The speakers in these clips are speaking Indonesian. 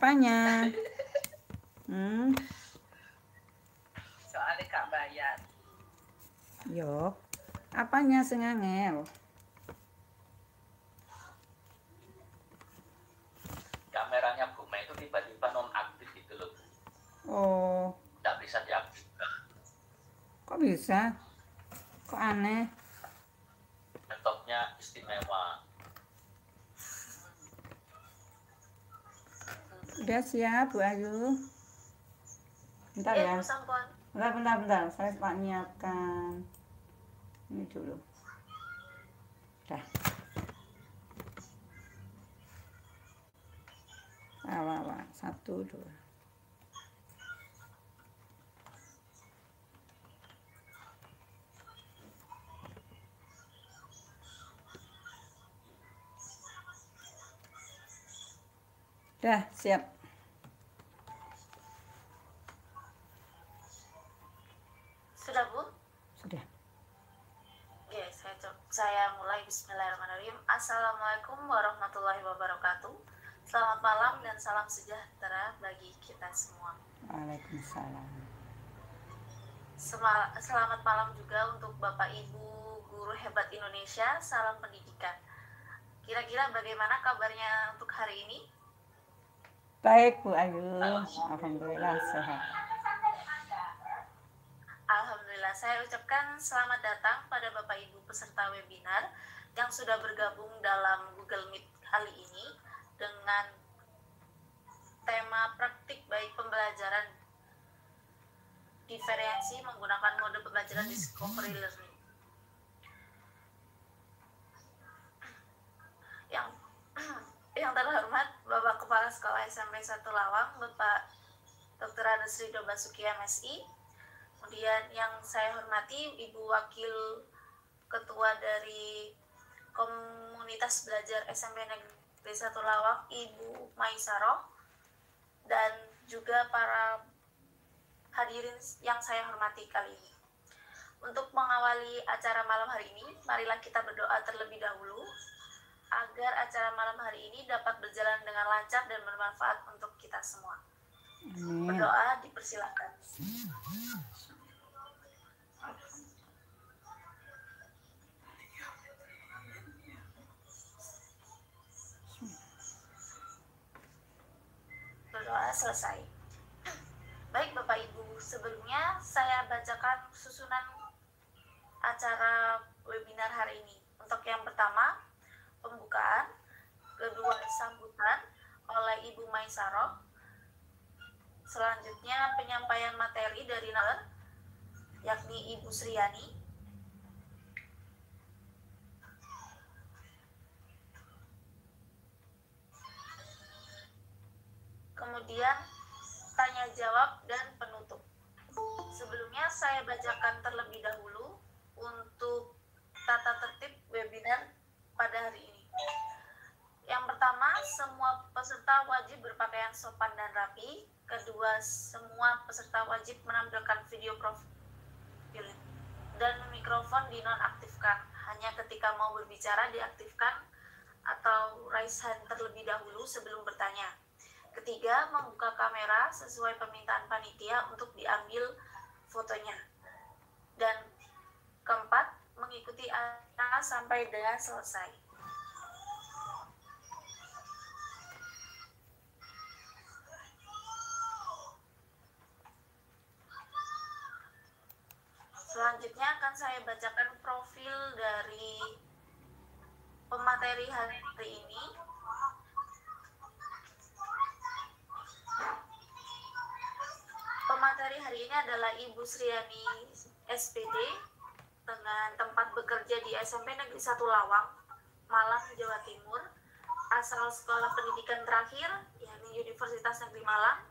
Apanya? Soalnya gak bayar. Yo, apanya sing angel? Kameranya Bu Mei itu tiba-tiba nonaktif gitu loh. Oh, Tidak bisa diaktifkan. kok bisa? Kok aneh? Laptopnya istimewa. Udah siap, Bu Ayu? Bentar ya. Bentar. Saya tak nyiapkan. Ini dulu. Dah. Wah. 1, 2. Dah, siap. Sudah, Bu? Sudah. Oke, saya mulai. Bismillahirrahmanirrahim. Assalamualaikum warahmatullahi wabarakatuh. Selamat malam dan salam sejahtera bagi kita semua. Waalaikumsalam. Selamat malam juga untuk Bapak Ibu guru hebat Indonesia. Salam pendidikan. Kira-kira bagaimana kabarnya untuk hari ini? Baik, Bu Ayu. Alhamdulillah sehat. Alhamdulillah, saya ucapkan selamat datang pada Bapak Ibu peserta webinar yang sudah bergabung dalam Google Meet kali ini dengan tema praktik baik pembelajaran diferensi menggunakan mode pembelajaran discovery learning. Yang terhormat Bapak Kepala Sekolah SMP 1 Lawang, Bapak Dr. Anusrido Basuki MSI. Kemudian yang saya hormati Ibu Wakil Ketua dari Komunitas Belajar SMP Negeri 1 Lawang, Ibu Maisaroh, dan juga para hadirin yang saya hormati kali ini. Untuk mengawali acara malam hari ini, marilah kita berdoa terlebih dahulu agar acara malam hari ini dapat berjalan dengan lancar dan bermanfaat untuk kita semua. Berdoa dipersilakan. Berdoa selesai. Baik Bapak Ibu, sebelumnya saya bacakan susunan acara webinar hari ini. Untuk yang pertama, pembukaan, kedua sambutan oleh Ibu Maisaroh, selanjutnya penyampaian materi dari narasumber yakni Ibu Sriani, kemudian tanya jawab dan penutup. Sebelumnya saya bacakan terlebih dahulu untuk tata tertib webinar pada hari ini. Yang pertama, semua peserta wajib berpakaian sopan dan rapi. Kedua, semua peserta wajib menampilkan video profil dan mikrofon dinonaktifkan. Hanya ketika mau berbicara diaktifkan atau raise hand terlebih dahulu sebelum bertanya. Ketiga, membuka kamera sesuai permintaan panitia untuk diambil fotonya. Dan keempat, mengikuti acara sampai dengan selesai. Selanjutnya akan saya bacakan profil dari pemateri hari ini. Pemateri hari ini adalah Ibu Sriani SPD dengan tempat bekerja di SMP Negeri 1 Lawang, Malang, Jawa Timur, asal sekolah pendidikan terakhir yakni Universitas Negeri Malang,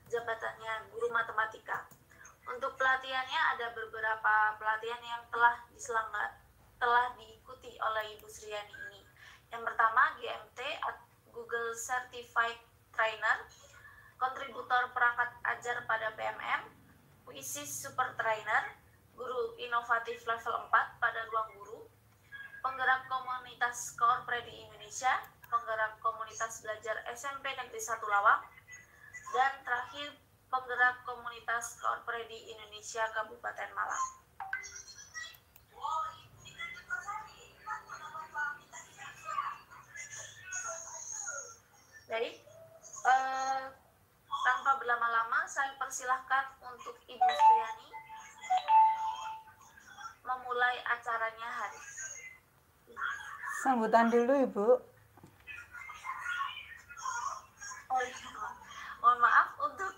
jabatannya guru matematika. Untuk pelatihannya ada beberapa pelatihan yang telah diikuti oleh Ibu Sriani ini. Yang pertama GMT Google Certified Trainer, kontributor perangkat ajar pada PMM, puisi super trainer, guru inovatif level 4 pada ruang guru, penggerak komunitas Corpre di Indonesia, penggerak komunitas belajar SMP Negeri 1 Lawang, dan terakhir penggerak komunitas Orpredi Indonesia Kabupaten Malang. Baik, tanpa berlama-lama saya persilahkan untuk Ibu Suryani memulai acaranya hari. Sambutan dulu Ibu. Oh iya, mohon maaf, untuk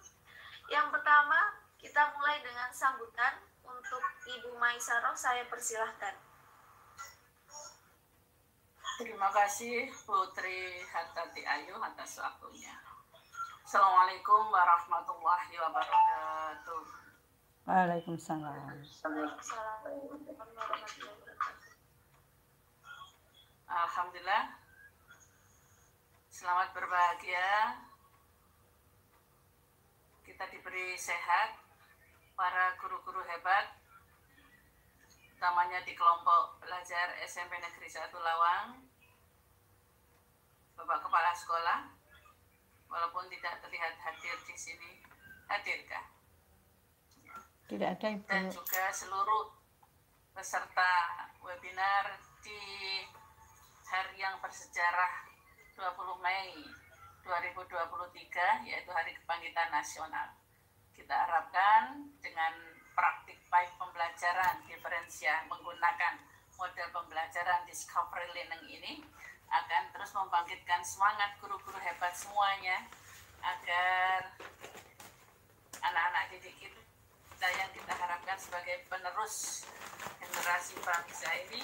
yang pertama kita mulai dengan sambutan untuk Ibu Maisaroh, saya persilahkan. Terima kasih Putri Hartati Ayu atas waktunya. Assalamualaikum warahmatullahi wabarakatuh. Waalaikumsalam. Assalamualaikum warahmatullahi wabarakatuh. Alhamdulillah. Selamat berbahagia. Kita diberi sehat, para guru-guru hebat, utamanya di kelompok belajar SMP Negeri 1 Lawang, Bapak Kepala Sekolah, walaupun tidak terlihat hadir di sini, hadirkah? Tidak ada Ibu. Dan juga seluruh peserta webinar di hari yang bersejarah 20 Mei 2023, yaitu Hari Kebangkitan Nasional. Kita harapkan dengan praktik baik pembelajaran diferensial menggunakan model pembelajaran discovery learning ini akan terus membangkitkan semangat guru-guru hebat semuanya agar anak-anak didik kita yang kita harapkan sebagai penerus generasi bangsa ini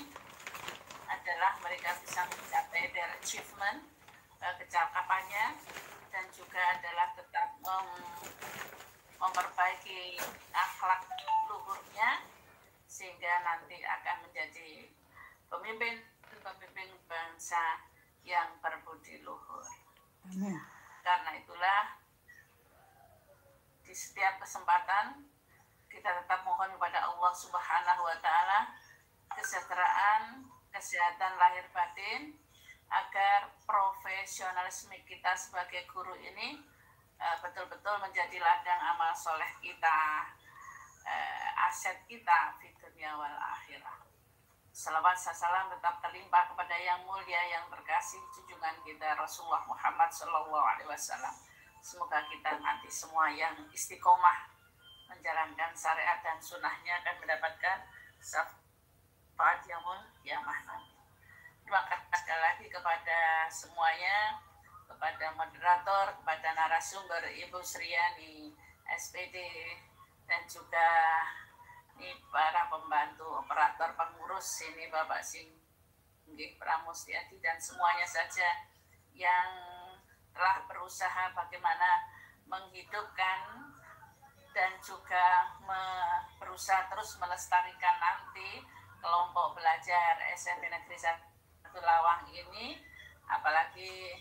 adalah mereka bisa mencapai their achievement, kecakapannya, dan juga adalah tetap memperbaiki akhlak luhurnya sehingga nanti akan menjadi pemimpin bangsa yang berbudi luhur. Amin. Karena itulah di setiap kesempatan kita tetap mohon kepada Allah Subhanahu wa taala kesejahteraan, kesehatan lahir batin, agar profesionalisme kita sebagai guru ini betul-betul menjadi ladang amal soleh kita, aset kita di dunia wal akhirah. Salawat salam tetap terlimpah kepada yang mulia, yang terkasih, junjungan kita Rasulullah Muhammad SAW. Semoga kita nanti semua yang istiqomah menjalankan syariat dan sunnahnya akan mendapatkan syafaat yang mahal. Terima kasih sekali lagi kepada semuanya, kepada moderator, kepada narasumber Ibu Suryani, SPD, dan juga ini para pembantu, operator, pengurus ini Bapak Singgih Pramustiadi dan semuanya saja yang telah berusaha bagaimana menghidupkan dan juga berusaha terus melestarikan nanti kelompok belajar SMP Negeri 1 Lawang ini, apalagi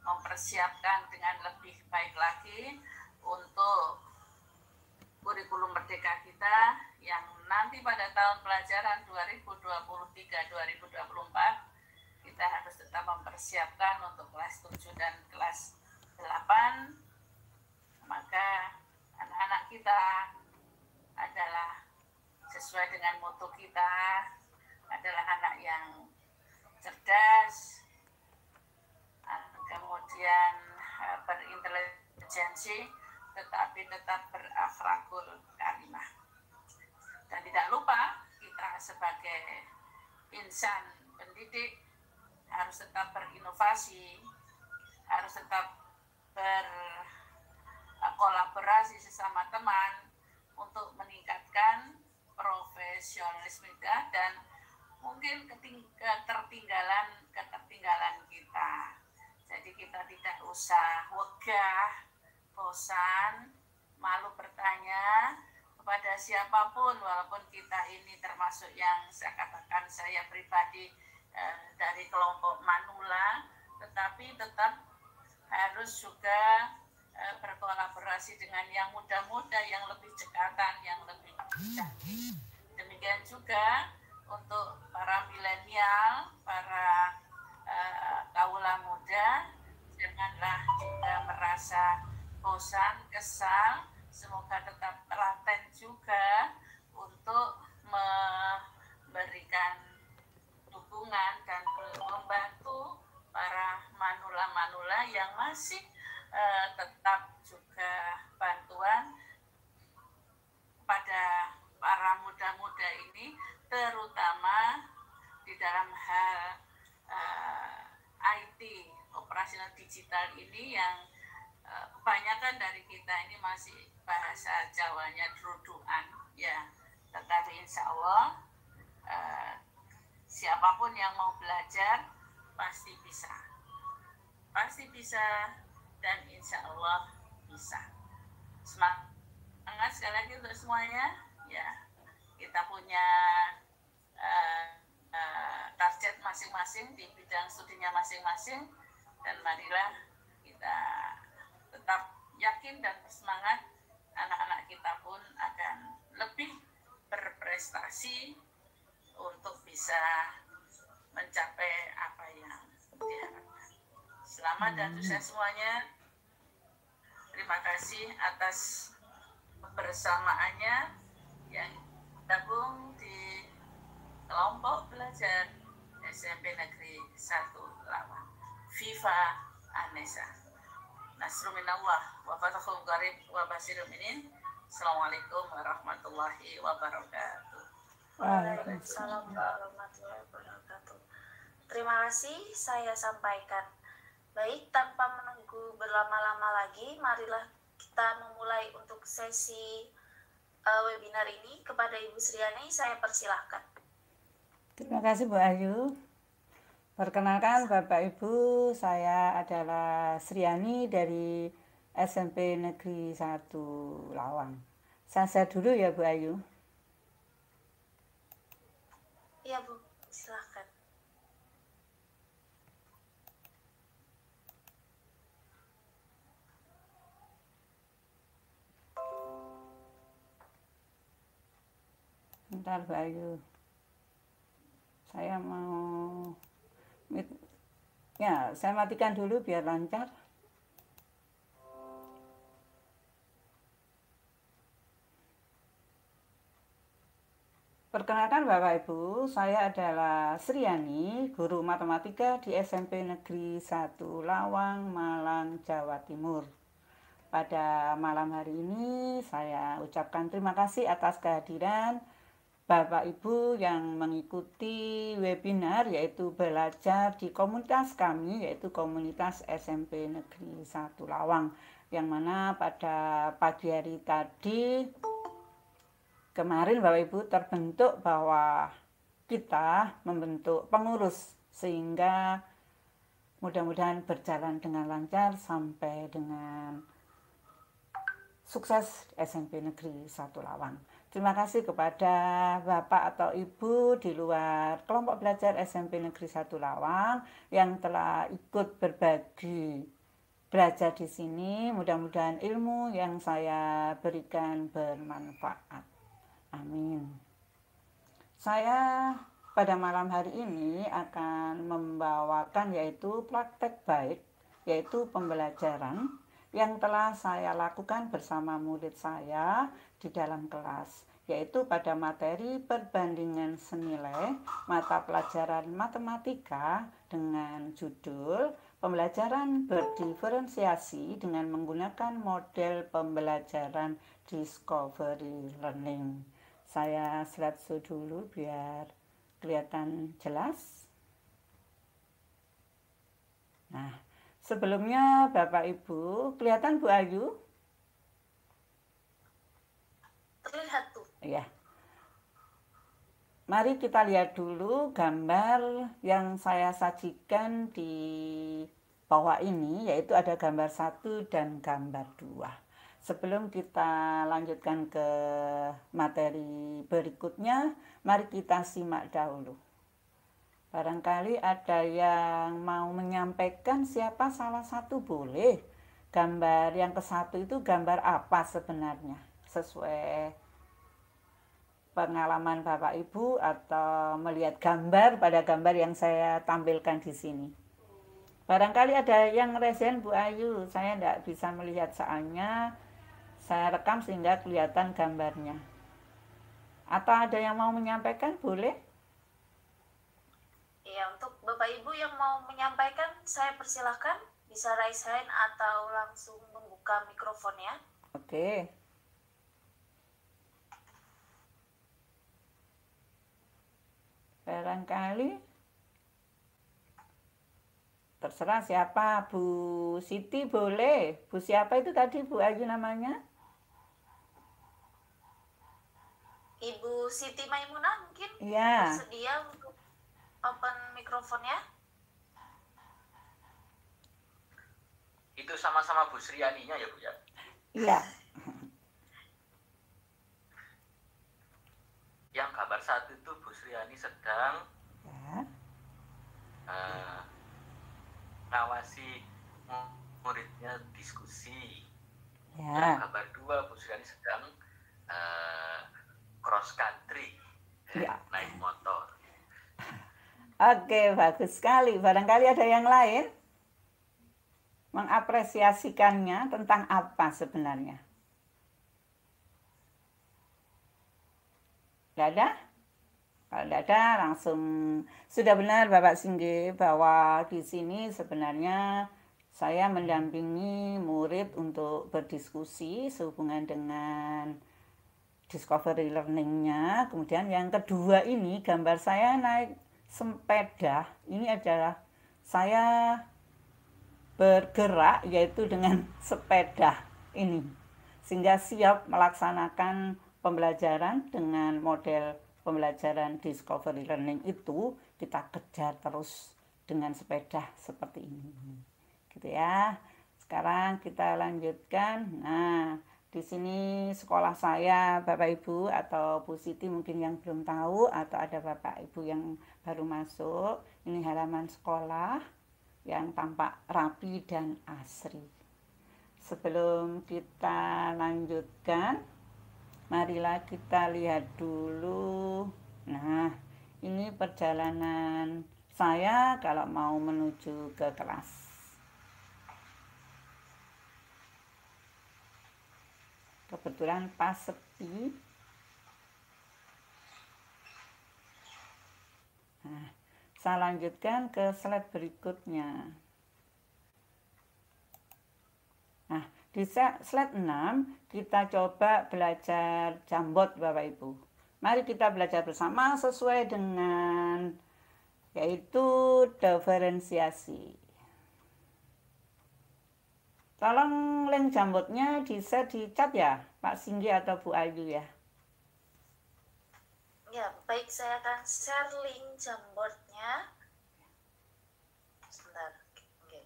mempersiapkan dengan lebih baik lagi untuk kurikulum merdeka kita yang nanti pada tahun pelajaran 2023-2024 kita harus tetap mempersiapkan untuk kelas 7 dan kelas 8. Maka anak-anak kita adalah sesuai dengan mutu kita, adalah anak yang cerdas, kemudian berintelijensi, tetapi tetap berakhlakul karimah. Dan tidak lupa kita sebagai insan pendidik harus tetap berinovasi, harus tetap berkolaborasi sesama teman untuk meningkatkan profesionalisme kita dan mungkin ketertinggalan kita. Jadi kita tidak usah wegah, bosan, malu bertanya kepada siapapun, walaupun kita ini termasuk yang saya katakan saya pribadi dari kelompok Manula, tetapi tetap harus juga berkolaborasi dengan yang muda-muda, yang lebih cekatan, yang lebih canggih. Demikian juga untuk para milenial, para kaula muda, janganlah juga merasa bosan, kesal, semoga tetap laten juga untuk memberikan dukungan dan membantu para manula-manula yang masih tetap juga bantuan pada para muda-muda ini, terutama di dalam hal IT, operasional digital ini yang kebanyakan dari kita ini masih bahasa Jawanya druduan ya, tetapi insya Allah siapapun yang mau belajar pasti bisa dan insya Allah bisa. Semangat sekali lagi untuk semuanya ya, kita punya target masing-masing di bidang studinya masing-masing, dan marilah kita tetap yakin dan bersemangat, anak-anak kita pun akan lebih berprestasi untuk bisa mencapai apa yang diharapkan. Selamat dan sukses semuanya. Terima kasih atas kebersamaannya yang gabung di kelompok belajar SMP Negeri 1 Lawang. Viva Anesa. Nasrul minallah wa fathun qarib wa basyiril mu'minin. Assalamualaikum warahmatullahi wabarakatuh. Waalaikumsalam warahmatullahi wabarakatuh. Terima kasih saya sampaikan. Baik, tanpa menunggu berlama-lama lagi, marilah kita memulai untuk sesi webinar ini. Kepada Ibu Sriani, saya persilahkan. Terima kasih Bu Ayu. Perkenalkan Bapak Ibu, saya adalah Sriani dari SMP Negeri 1 Lawang. Saya dulu ya Bu Ayu. Iya Bu, silahkan. Bentar Bu Ayu. Saya mau saya matikan dulu biar lancar. Perkenalkan Bapak Ibu, saya adalah Sriani, guru matematika di SMP Negeri 1 Lawang, Malang, Jawa Timur. Pada malam hari ini saya ucapkan terima kasih atas kehadiran Bapak Ibu yang mengikuti webinar yaitu belajar di komunitas kami, yaitu komunitas SMP Negeri 1 Lawang, yang mana pada pagi hari tadi kemarin Bapak Ibu terbentuk bahwa kita membentuk pengurus sehingga mudah-mudahan berjalan dengan lancar sampai dengan sukses SMP Negeri 1 Lawang. Terima kasih kepada Bapak atau Ibu di luar kelompok belajar SMP Negeri 1 Lawang yang telah ikut berbagi belajar di sini. Mudah-mudahan ilmu yang saya berikan bermanfaat. Amin. Saya pada malam hari ini akan membawakan yaitu praktek baik, yaitu pembelajaran yang telah saya lakukan bersama murid saya di dalam kelas, yaitu pada materi perbandingan senilai mata pelajaran matematika dengan judul pembelajaran berdiferensiasi dengan menggunakan model pembelajaran discovery learning. Saya slideshow dulu biar kelihatan jelas. Nah, sebelumnya Bapak Ibu, kelihatan Bu Ayu? Terlihat tuh. Iya. Mari kita lihat dulu gambar yang saya sajikan di bawah ini, yaitu ada gambar 1 dan gambar 2. Sebelum kita lanjutkan ke materi berikutnya, mari kita simak dahulu. Barangkali ada yang mau menyampaikan, siapa salah satu boleh. Gambar yang ke-1 itu gambar apa sebenarnya? Sesuai pengalaman Bapak Ibu atau melihat gambar pada gambar yang saya tampilkan di sini. Barangkali ada yang resen Bu Ayu, saya tidak bisa melihat soalnya saya rekam sehingga kelihatan gambarnya. Atau ada yang mau menyampaikan, boleh? Ya, untuk Bapak Ibu yang mau menyampaikan, saya persilahkan bisa raise hand atau langsung membuka mikrofonnya. Oke. Barangkali terserah siapa, Bu Siti boleh. Bu siapa itu tadi Bu Ayu namanya? Ibu Siti Maimunah mungkin Iya. bersedia untuk open mikrofonnya. Itu sama-sama Bu Srianinya ya Bu ya? Iya. Yang gambar 1 itu Bu Sriani sedang Ya. ngawasi muridnya diskusi. Yang Ya. gambar 2 Bu Sriani sedang cross country, Ya. naik motor. Oke, bagus sekali. Barangkali ada yang lain mengapresiasikannya tentang apa sebenarnya? Tidak ada? Kalau tidak ada, langsung sudah benar Bapak Singgi bahwa di sini sebenarnya saya mendampingi murid untuk berdiskusi sehubungan dengan discovery learning-nya. Kemudian yang kedua ini gambar saya naik sepeda. Ini adalah saya bergerak yaitu dengan sepeda ini. Sehingga siap melaksanakan pembelajaran dengan model pembelajaran discovery learning itu kita kejar terus dengan sepeda seperti ini. Gitu ya. Sekarang kita lanjutkan. Nah, di sini sekolah saya, Bapak Ibu atau Bu Siti mungkin yang belum tahu atau ada Bapak Ibu yang baru masuk. Ini halaman sekolah yang tampak rapi dan asri. Sebelum kita lanjutkan, marilah kita lihat dulu. Nah, ini perjalanan saya kalau mau menuju ke kelas. Kebetulan pas sepi. Nah, saya lanjutkan ke slide berikutnya. Nah, di slide 6 kita coba belajar jambot Bapak Ibu. Mari kita belajar bersama sesuai dengan yaitu diferensiasi. Tolong link jambotnya di-share di chat ya, Pak Singgi atau Bu Ayu ya. Ya, baik, saya akan share link Jamboardnya. Sebentar. Oke.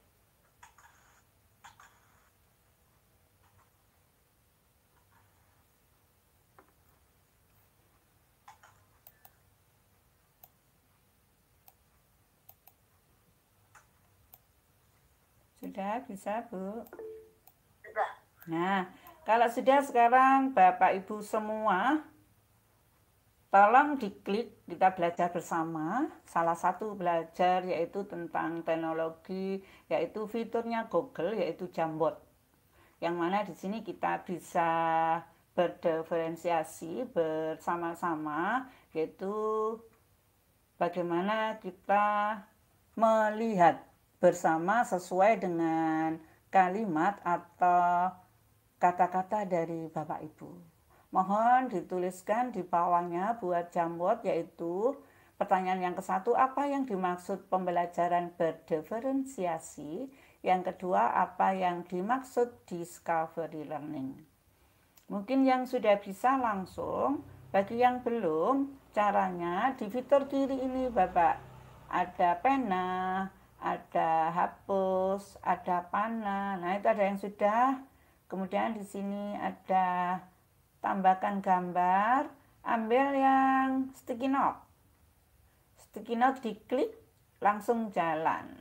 Sudah bisa, Bu? Sudah. Nah, kalau sudah sekarang Bapak Ibu semua, tolong diklik, kita belajar bersama. Salah satu belajar yaitu tentang teknologi, yaitu fiturnya Google, yaitu Jamboard. Yang mana di sini kita bisa berdiferensiasi bersama-sama, yaitu bagaimana kita melihat bersama sesuai dengan kalimat atau kata-kata dari Bapak Ibu. Mohon dituliskan di bawahnya buat Jamboard yaitu pertanyaan yang ke-1, apa yang dimaksud pembelajaran berdiferensiasi? Yang kedua, apa yang dimaksud discovery learning? Mungkin yang sudah bisa langsung, bagi yang belum, caranya di fitur kiri ini Bapak. Ada pena, ada hapus, ada panah. Nah, itu ada yang sudah. Kemudian di sini ada tambahkan gambar, ambil yang sticky note. Sticky note diklik, langsung jalan.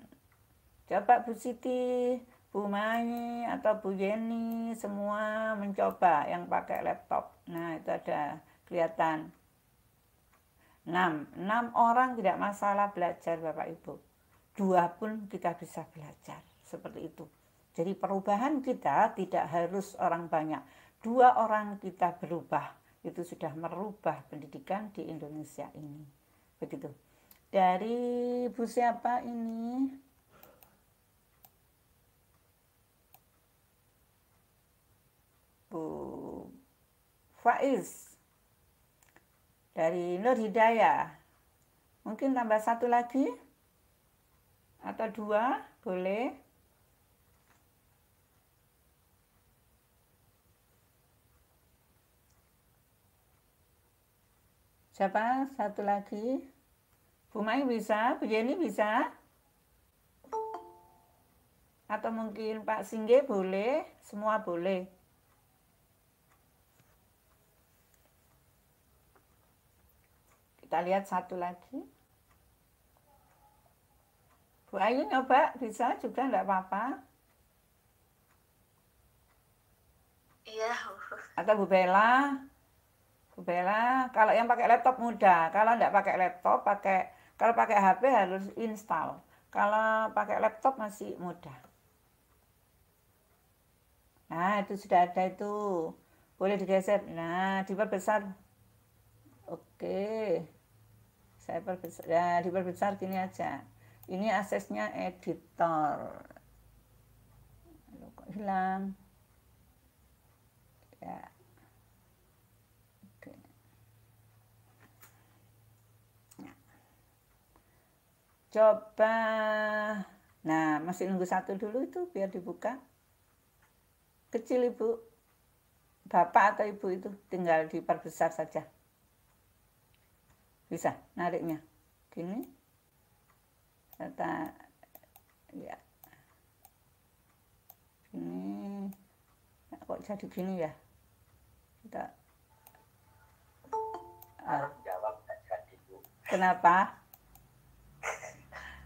Coba Bu Siti, Bu Mai, atau Bu Yeni, semua mencoba yang pakai laptop. Nah, itu ada kelihatan. 6 orang tidak masalah belajar Bapak Ibu. dua pun kita bisa belajar. Seperti itu. Jadi perubahan kita tidak harus orang banyak. 2 orang kita berubah. Itu sudah merubah pendidikan di Indonesia ini. Begitu. Dari Bu siapa ini? Bu Faiz. Dari Nur Hidayah. Mungkin tambah 1 lagi? Atau 2? Boleh. Siapa? 1 lagi. Bu Mai bisa? Bu Yeni bisa? Atau mungkin Pak Singge boleh? Semua boleh. Kita lihat 1 lagi. Bu Ayu nyoba? Bisa juga, enggak apa-apa. Iya. Atau Bu Bella? Bu Bella, kalau yang pakai laptop mudah. Kalau enggak pakai laptop, kalau pakai HP harus install. Kalau pakai laptop masih mudah. Nah, itu sudah ada itu. Boleh digeser. Nah, diperbesar. Oke. Saya perbesar. Ya, diperbesar gini aja. Ini aksesnya editor. Loh, kok hilang? Ya. Oke. Nah. Coba. Nah, masih nunggu 1 dulu itu biar dibuka. Kecil Ibu. Bapak atau Ibu itu tinggal diperbesar saja. Bisa nariknya. Gini. Kita ya. Gini. Nah, kok jadi gini ya? Kita Jawab nggak jadi, Bu. Kenapa?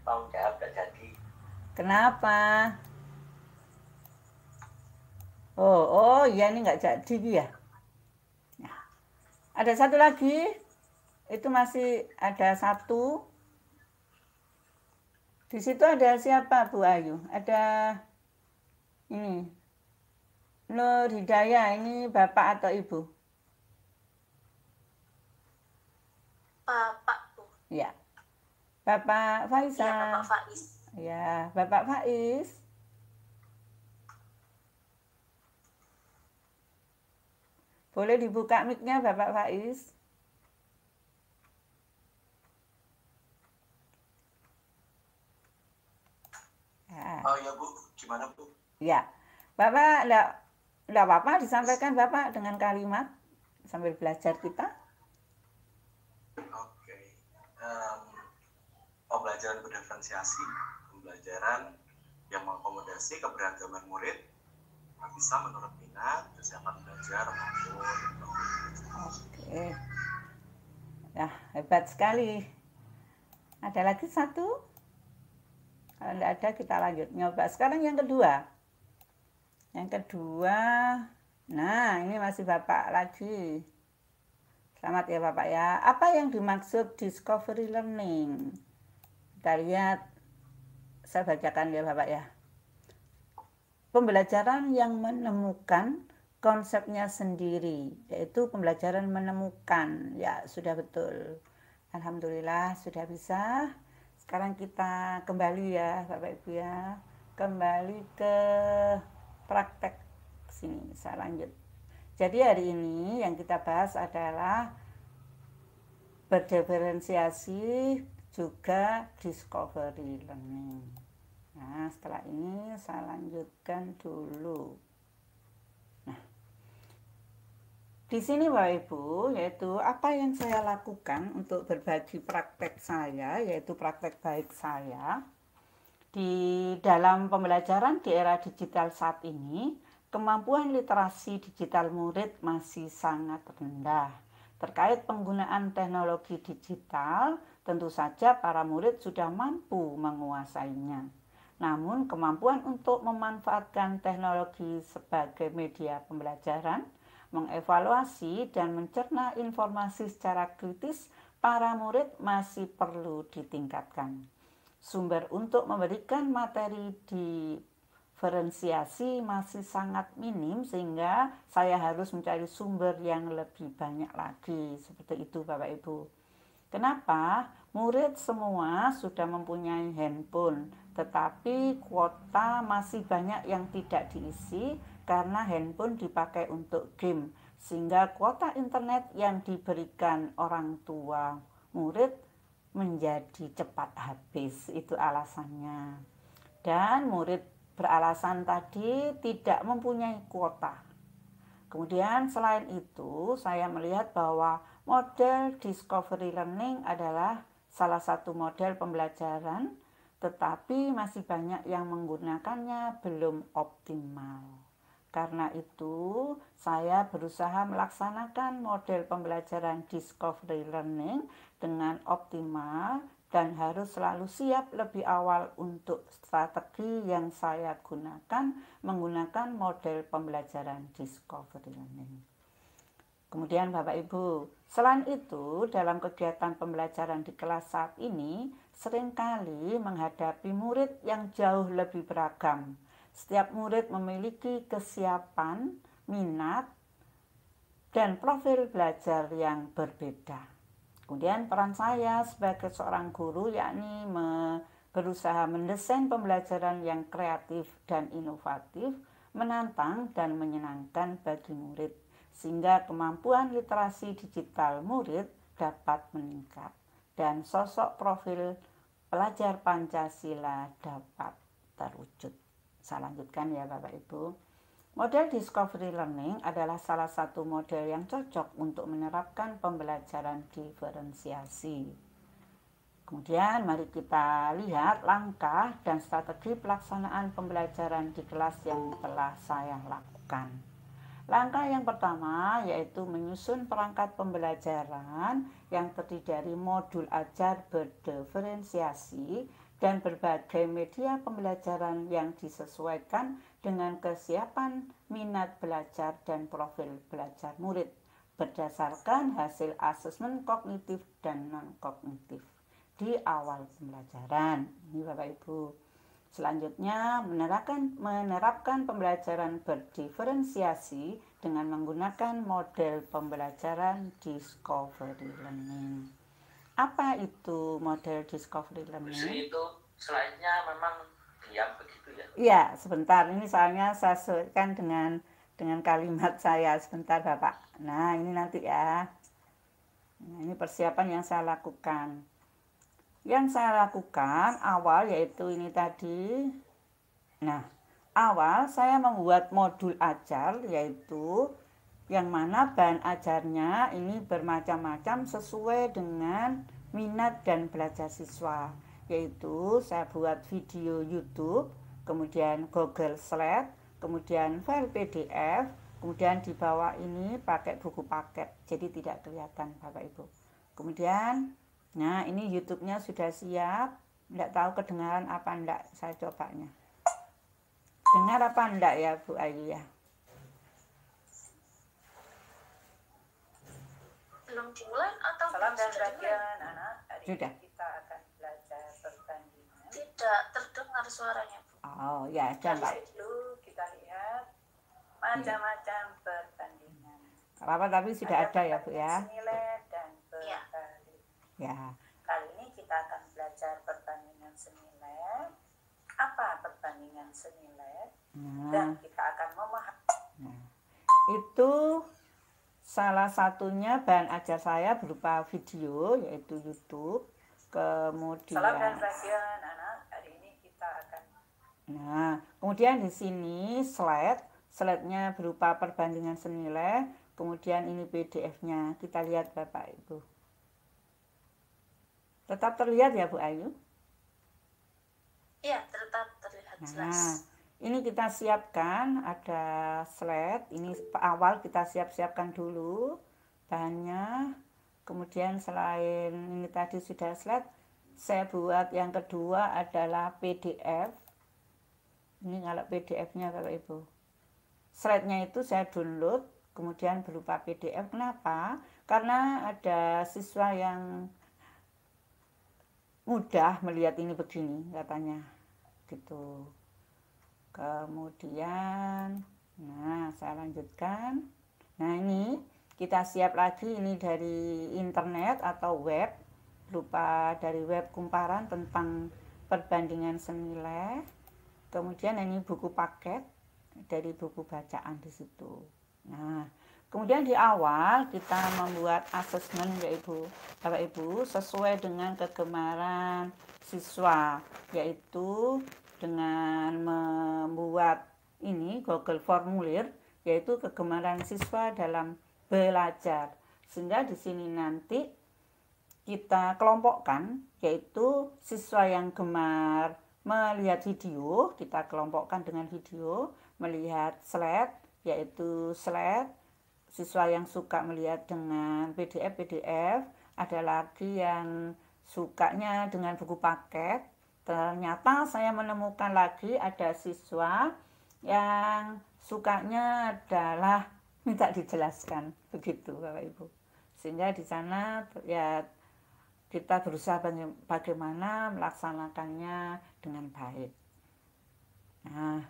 Mau jawab nggak jadi. Kenapa? Oh iya, ini nggak jadi ya. Nah, ada 1 lagi. Itu masih ada 1. Di situ ada siapa Bu Ayu? Ada ini. Nur Hidayah, ini Bapak atau Ibu? Bapak, Bu. Ya. Bapak Faisal. Iya, Bapak Faiz. Ya, Bapak Faiz. Boleh dibuka mic-nya Bapak Faiz? Ya. Oh ya Bu, gimana Bu? Ya, Bapak enggak apa-apa disampaikan Bapak dengan kalimat sambil belajar kita. Oke. Pembelajaran berdiferensiasi, pembelajaran yang mengakomodasi keberagaman murid, bisa menurut minat, kesiapan belajar maupun Oke. Nah, hebat sekali. Ada lagi 1? Kalau enggak ada kita lanjut nyoba. Sekarang yang kedua. Yang kedua, nah ini masih Bapak lagi. Selamat ya Bapak ya. Apa yang dimaksud discovery learning? Kita lihat, saya bacakan ya Bapak ya. Pembelajaran yang menemukan konsepnya sendiri, yaitu pembelajaran menemukan. Ya, sudah betul. Alhamdulillah sudah bisa. Sekarang kita kembali ya Bapak Ibu ya. Kembali ke praktek sini, saya lanjut. Jadi hari ini yang kita bahas adalah berdiferensiasi juga discovery learning. Nah, setelah ini saya lanjutkan dulu. Nah, di sini Bapak Ibu, yaitu apa yang saya lakukan untuk berbagi praktek saya, yaitu praktek baik saya. Di dalam pembelajaran di era digital saat ini, kemampuan literasi digital murid masih sangat rendah. Terkait penggunaan teknologi digital, tentu saja para murid sudah mampu menguasainya. Namun, kemampuan untuk memanfaatkan teknologi sebagai media pembelajaran, mengevaluasi dan mencerna informasi secara kritis, para murid masih perlu ditingkatkan. sumber untuk memberikan materi diferensiasi masih sangat minim, sehingga saya harus mencari sumber yang lebih banyak lagi. Seperti itu Bapak Ibu. Kenapa? Murid semua sudah mempunyai handphone, tetapi kuota masih banyak yang tidak diisi karena handphone dipakai untuk game, sehingga kuota internet yang diberikan orang tua murid menjadi cepat habis. Itu alasannya. Dan murid beralasan tadi tidak mempunyai kuota. Kemudian selain itu, saya melihat bahwa model discovery learning adalah salah satu model pembelajaran, tetapi masih banyak yang menggunakannya belum optimal. Karena itu, saya berusaha melaksanakan model pembelajaran discovery learning dengan optimal dan harus selalu siap lebih awal untuk strategi yang saya gunakan menggunakan model pembelajaran discovery learning. Kemudian Bapak Ibu, selain itu dalam kegiatan pembelajaran di kelas saat ini seringkali menghadapi murid yang jauh lebih beragam. Setiap murid memiliki kesiapan, minat, dan profil belajar yang berbeda. Kemudian peran saya sebagai seorang guru yakni berusaha mendesain pembelajaran yang kreatif dan inovatif, menantang dan menyenangkan bagi murid, sehingga kemampuan literasi digital murid dapat meningkat dan sosok profil pelajar Pancasila dapat terwujud. Saya lanjutkan ya Bapak Ibu. Model discovery learning adalah salah satu model yang cocok untuk menerapkan pembelajaran diferensiasi. Kemudian mari kita lihat langkah dan strategi pelaksanaan pembelajaran di kelas yang telah saya lakukan. Langkah yang pertama yaitu menyusun perangkat pembelajaran yang terdiri dari modul ajar berdiferensiasi dan berbagai media pembelajaran yang disesuaikan dengan kesiapan minat belajar dan profil belajar murid berdasarkan hasil asesmen kognitif dan non-kognitif di awal pembelajaran. Ini Bapak Ibu. Selanjutnya menerapkan pembelajaran berdiferensiasi dengan menggunakan model pembelajaran discovery learning. Apa itu model discovery learning? Itu slide-nya memang diam begitu ya? Iya, sebentar. Ini soalnya saya sesuaikan dengan kalimat saya. Sebentar Bapak. Nah, ini nanti ya. Nah, ini persiapan yang saya lakukan. Yang saya lakukan awal yaitu ini tadi. Nah, awal saya membuat modul ajar yaitu yang mana bahan ajarnya ini bermacam-macam sesuai dengan minat dan belajar siswa. Yaitu saya buat video YouTube, kemudian Google Slide, kemudian file PDF, kemudian di bawah ini pakai buku paket, jadi tidak kelihatan Bapak Ibu. Kemudian, nah ini YouTube-nya sudah siap, tidak tahu kedengaran apa enggak, saya cobanya. Dengar apa enggak ya Bu Ayu ya? Belum dimulai atau Salam dan sudah dimulai? bagian anak. Hari Sudah. ini kita akan belajar pertandingan. Tidak terdengar suaranya, Bu. Oh ya, dan Bapak Ibu, kita lihat macam-macam pertandingan. apa tapi sudah ada ya Bu ya? Senilai dan Iya. berbalik. Ya. Kali ini kita akan belajar pertandingan senilai. Apa pertandingan senilai? Dan Nah, kita akan memahami. itu salah satunya bahan ajar saya berupa video yaitu YouTube. Kemudian Salam dan bagian anak. Hari ini kita akan nah, kemudian di sini slide-nya berupa perbandingan senilai, kemudian ini PDF-nya. Kita lihat Bapak Ibu. Tetap terlihat ya Bu Ayu? Iya, tetap terlihat jelas. Nah, ini kita siapkan ada slide. Ini awal kita siapkan dulu bahannya. Kemudian selain ini tadi sudah slide, saya buat yang kedua adalah PDF. Ini kalau PDF-nya Bapak Ibu. Slide-nya itu saya download, kemudian berupa PDF. Kenapa? Karena ada siswa yang mudah melihat ini begini katanya gitu. Kemudian saya lanjutkan. Nah, ini kita siap lagi, ini dari internet atau web, berupa dari web kumparan tentang perbandingan senilai. Kemudian ini buku paket dari buku bacaan di situ. Nah, kemudian di awal kita membuat asesmen yaitu Bapak Ibu sesuai dengan kegemaran siswa, yaitu dengan membuat ini Google formulir, yaitu kegemaran siswa dalam belajar. Sehingga di sini nanti kita kelompokkan, yaitu siswa yang gemar melihat video, kita kelompokkan dengan video, melihat slide, yaitu slide. Siswa yang suka melihat dengan PDF, ada lagi yang sukanya dengan buku paket. Ternyata saya menemukan lagi ada siswa yang sukanya adalah minta dijelaskan, begitu Bapak Ibu. Sehingga di sana ya kita berusaha bagaimana melaksanakannya dengan baik. Nah,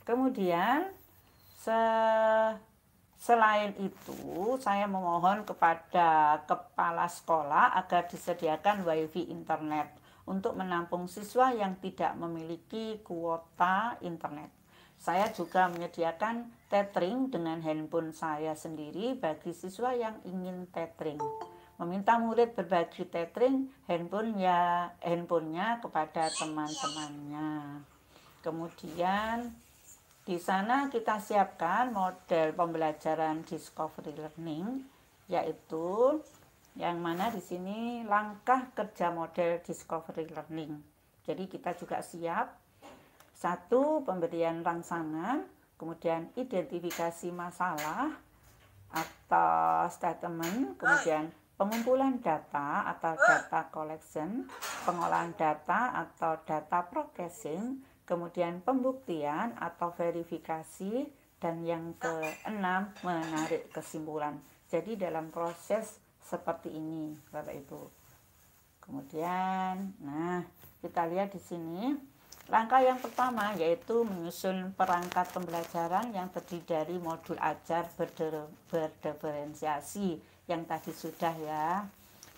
kemudian selain itu saya memohon kepada kepala sekolah agar disediakan wifi internet untuk menampung siswa yang tidak memiliki kuota internet. Saya juga menyediakan tethering dengan handphone saya sendiri bagi siswa yang ingin tethering. Meminta murid berbagi tethering handphonenya kepada teman-temannya. Kemudian di sana kita siapkan model pembelajaran discovery learning, yaitu yang mana di sini langkah kerja model discovery learning. Jadi kita juga siap. 1. Pemberian rangsangan, kemudian identifikasi masalah atau statement, kemudian pengumpulan data atau data collection, pengolahan data atau data processing, kemudian pembuktian atau verifikasi, dan yang keenam menarik kesimpulan. Jadi dalam proses seperti ini Bapak Ibu. Kemudian kita lihat di sini. Langkah yang pertama yaitu menyusun perangkat pembelajaran yang terdiri dari modul ajar berdiferensiasi yang tadi sudah ya,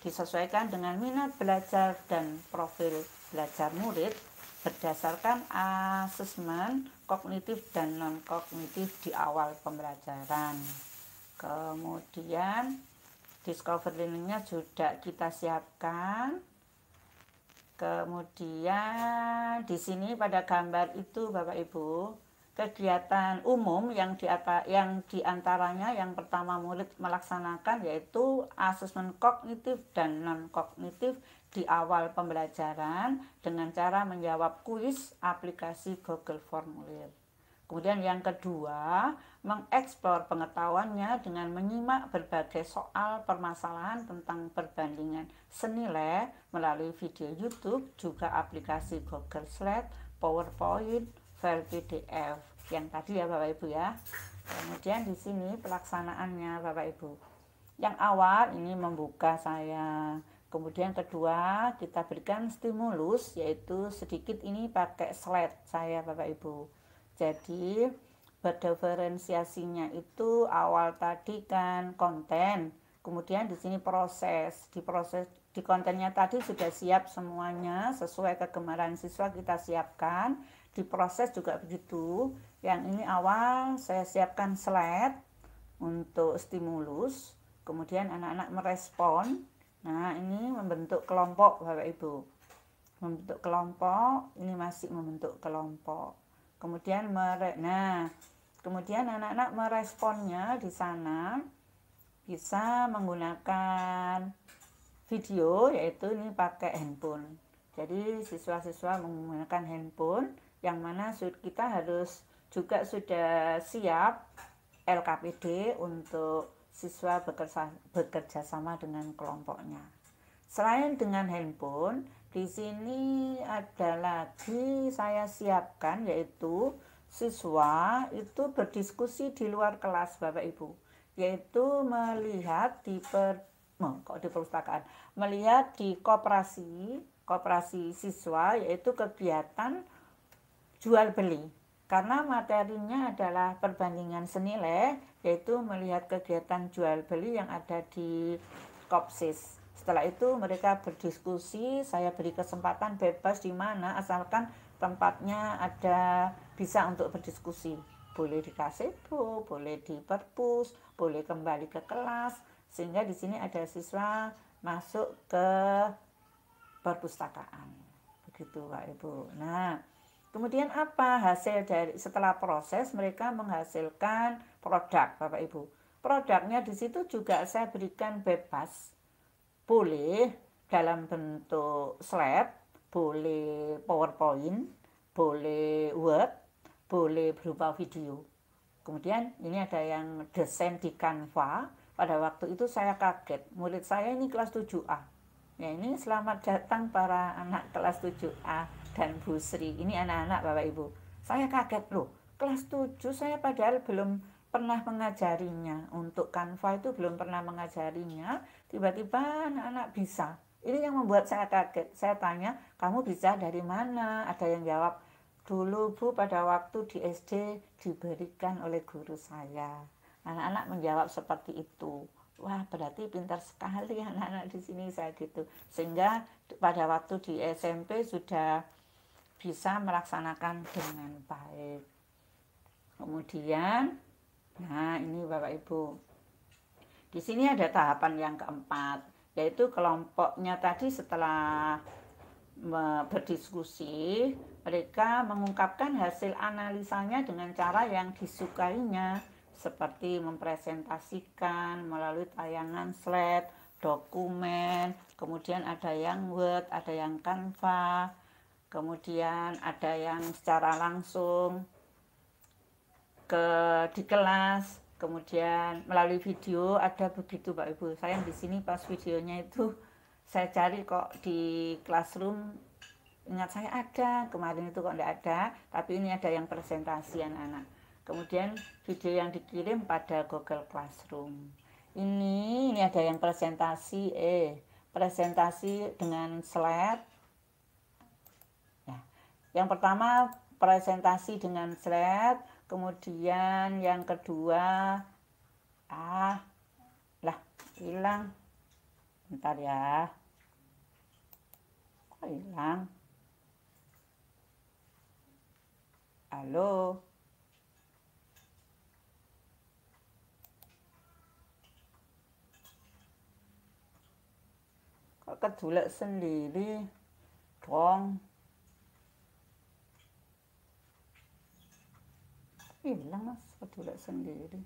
disesuaikan dengan minat belajar dan profil belajar murid berdasarkan asesmen kognitif dan non-kognitif di awal pembelajaran. Kemudian discovery learning-nya juga kita siapkan. Kemudian di sini pada gambar itu Bapak Ibu, kegiatan umum yang diantaranya yang pertama murid melaksanakan yaitu asesmen kognitif dan non-kognitif di awal pembelajaran dengan cara menjawab kuis aplikasi Google Formulir. Kemudian yang kedua, mengeksplor pengetahuannya dengan menyimak berbagai soal permasalahan tentang perbandingan senilai melalui video YouTube, juga aplikasi Google Slide, PowerPoint, file PDF. Yang tadi ya Bapak Ibu ya. Kemudian di sini pelaksanaannya Bapak Ibu. Yang awal ini membuka saya. Kemudian kedua, kita berikan stimulus, yaitu sedikit ini pakai slide saya Bapak Ibu. Jadi berdiferensiasinya itu awal tadi kan konten, kemudian di sini proses. Di kontennya tadi sudah siap semuanya sesuai kegemaran siswa kita siapkan. Di proses juga begitu. Yang ini awal saya siapkan slide untuk stimulus, kemudian anak-anak merespon. Nah, ini membentuk kelompok Bapak Ibu. Membentuk kelompok, ini masih membentuk kelompok. Kemudian kemudian anak-anak meresponnya di sana bisa menggunakan video, yaitu ini pakai handphone. Jadi siswa-siswa menggunakan handphone, yang mana kita harus juga sudah siap LKPD untuk siswa bekerja sama dengan kelompoknya. Selain dengan handphone, di sini ada lagi saya siapkan, yaitu siswa itu berdiskusi di luar kelas Bapak Ibu, yaitu melihat di perpustakaan, melihat di koperasi koperasi siswa, yaitu kegiatan jual beli. Karena materinya adalah perbandingan senilai, yaitu melihat kegiatan jual beli yang ada di Kopsis. Setelah itu mereka berdiskusi, saya beri kesempatan bebas di mana asalkan tempatnya ada bisa untuk berdiskusi. Boleh di kasebo, boleh di perpus, boleh kembali ke kelas, sehingga di sini ada siswa masuk ke perpustakaan. Begitu Pak Ibu. Nah, kemudian apa hasil dari setelah proses mereka menghasilkan produk Bapak Ibu. Produknya di situ juga saya berikan bebas. Boleh dalam bentuk slide, boleh PowerPoint, boleh Word, boleh berupa video. Kemudian ini ada yang desain di Canva. Pada waktu itu saya kaget, murid saya ini kelas 7A. Ya, ini selamat datang para anak kelas 7A dan Bu Sri. Ini anak-anak Bapak Ibu. Saya kaget loh, kelas 7 saya padahal belum pernah mengajarinya. Untuk Canva itu belum pernah mengajarinya. Tiba-tiba anak-anak bisa. Ini yang membuat saya kaget. Saya tanya, kamu bisa dari mana? Ada yang jawab, dulu Bu pada waktu di SD diberikan oleh guru saya. Anak-anak menjawab seperti itu. Wah, berarti pintar sekali anak-anak di sini, saya gitu. Sehingga pada waktu di SMP sudah bisa melaksanakan dengan baik. Kemudian, nah ini Bapak Ibu. Di sini ada tahapan yang keempat, yaitu kelompoknya tadi setelah berdiskusi, mereka mengungkapkan hasil analisanya dengan cara yang disukainya, seperti mempresentasikan melalui tayangan slide, dokumen, kemudian ada yang Word, ada yang Canva, kemudian ada yang secara langsung di kelas, kemudian melalui video ada begitu Pak Ibu. Saya di sini pas videonya itu saya cari kok di Classroom, ingat saya ada, kemarin itu kok enggak ada, tapi ini ada yang presentasi anak-anak. Kemudian video yang dikirim pada Google Classroom. Ini ada yang presentasi, presentasi dengan slide. Ya. Yang pertama presentasi dengan slide. Kemudian yang kedua, hilang. Bentar ya. Kok hilang? Halo. Kok kedulek sendiri? Dong. Hilang Mas, kedulek sendiri.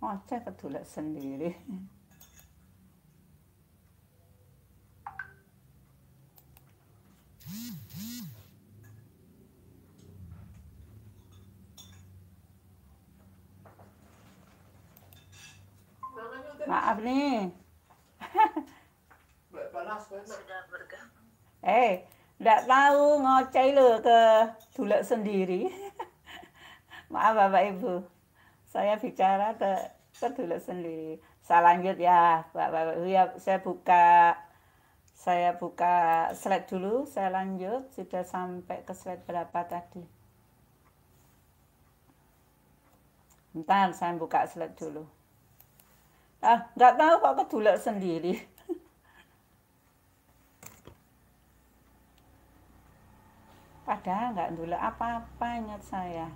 Oceh kedulek sendiri. Maaf nih. Sudah bergabung. Enggak tahu ngoceh lo ke dulek sendiri. Maaf Bapak Ibu. Saya bicara ke dulek sendiri. Saya lanjut ya, Bapak Ibu. Ya, saya buka slide dulu, saya lanjut. Sudah sampai ke slide berapa tadi? Bentar, saya buka slide dulu. Enggak tahu kok kedulek sendiri. Padahal nggak ndulek apa-apa, ingat saya.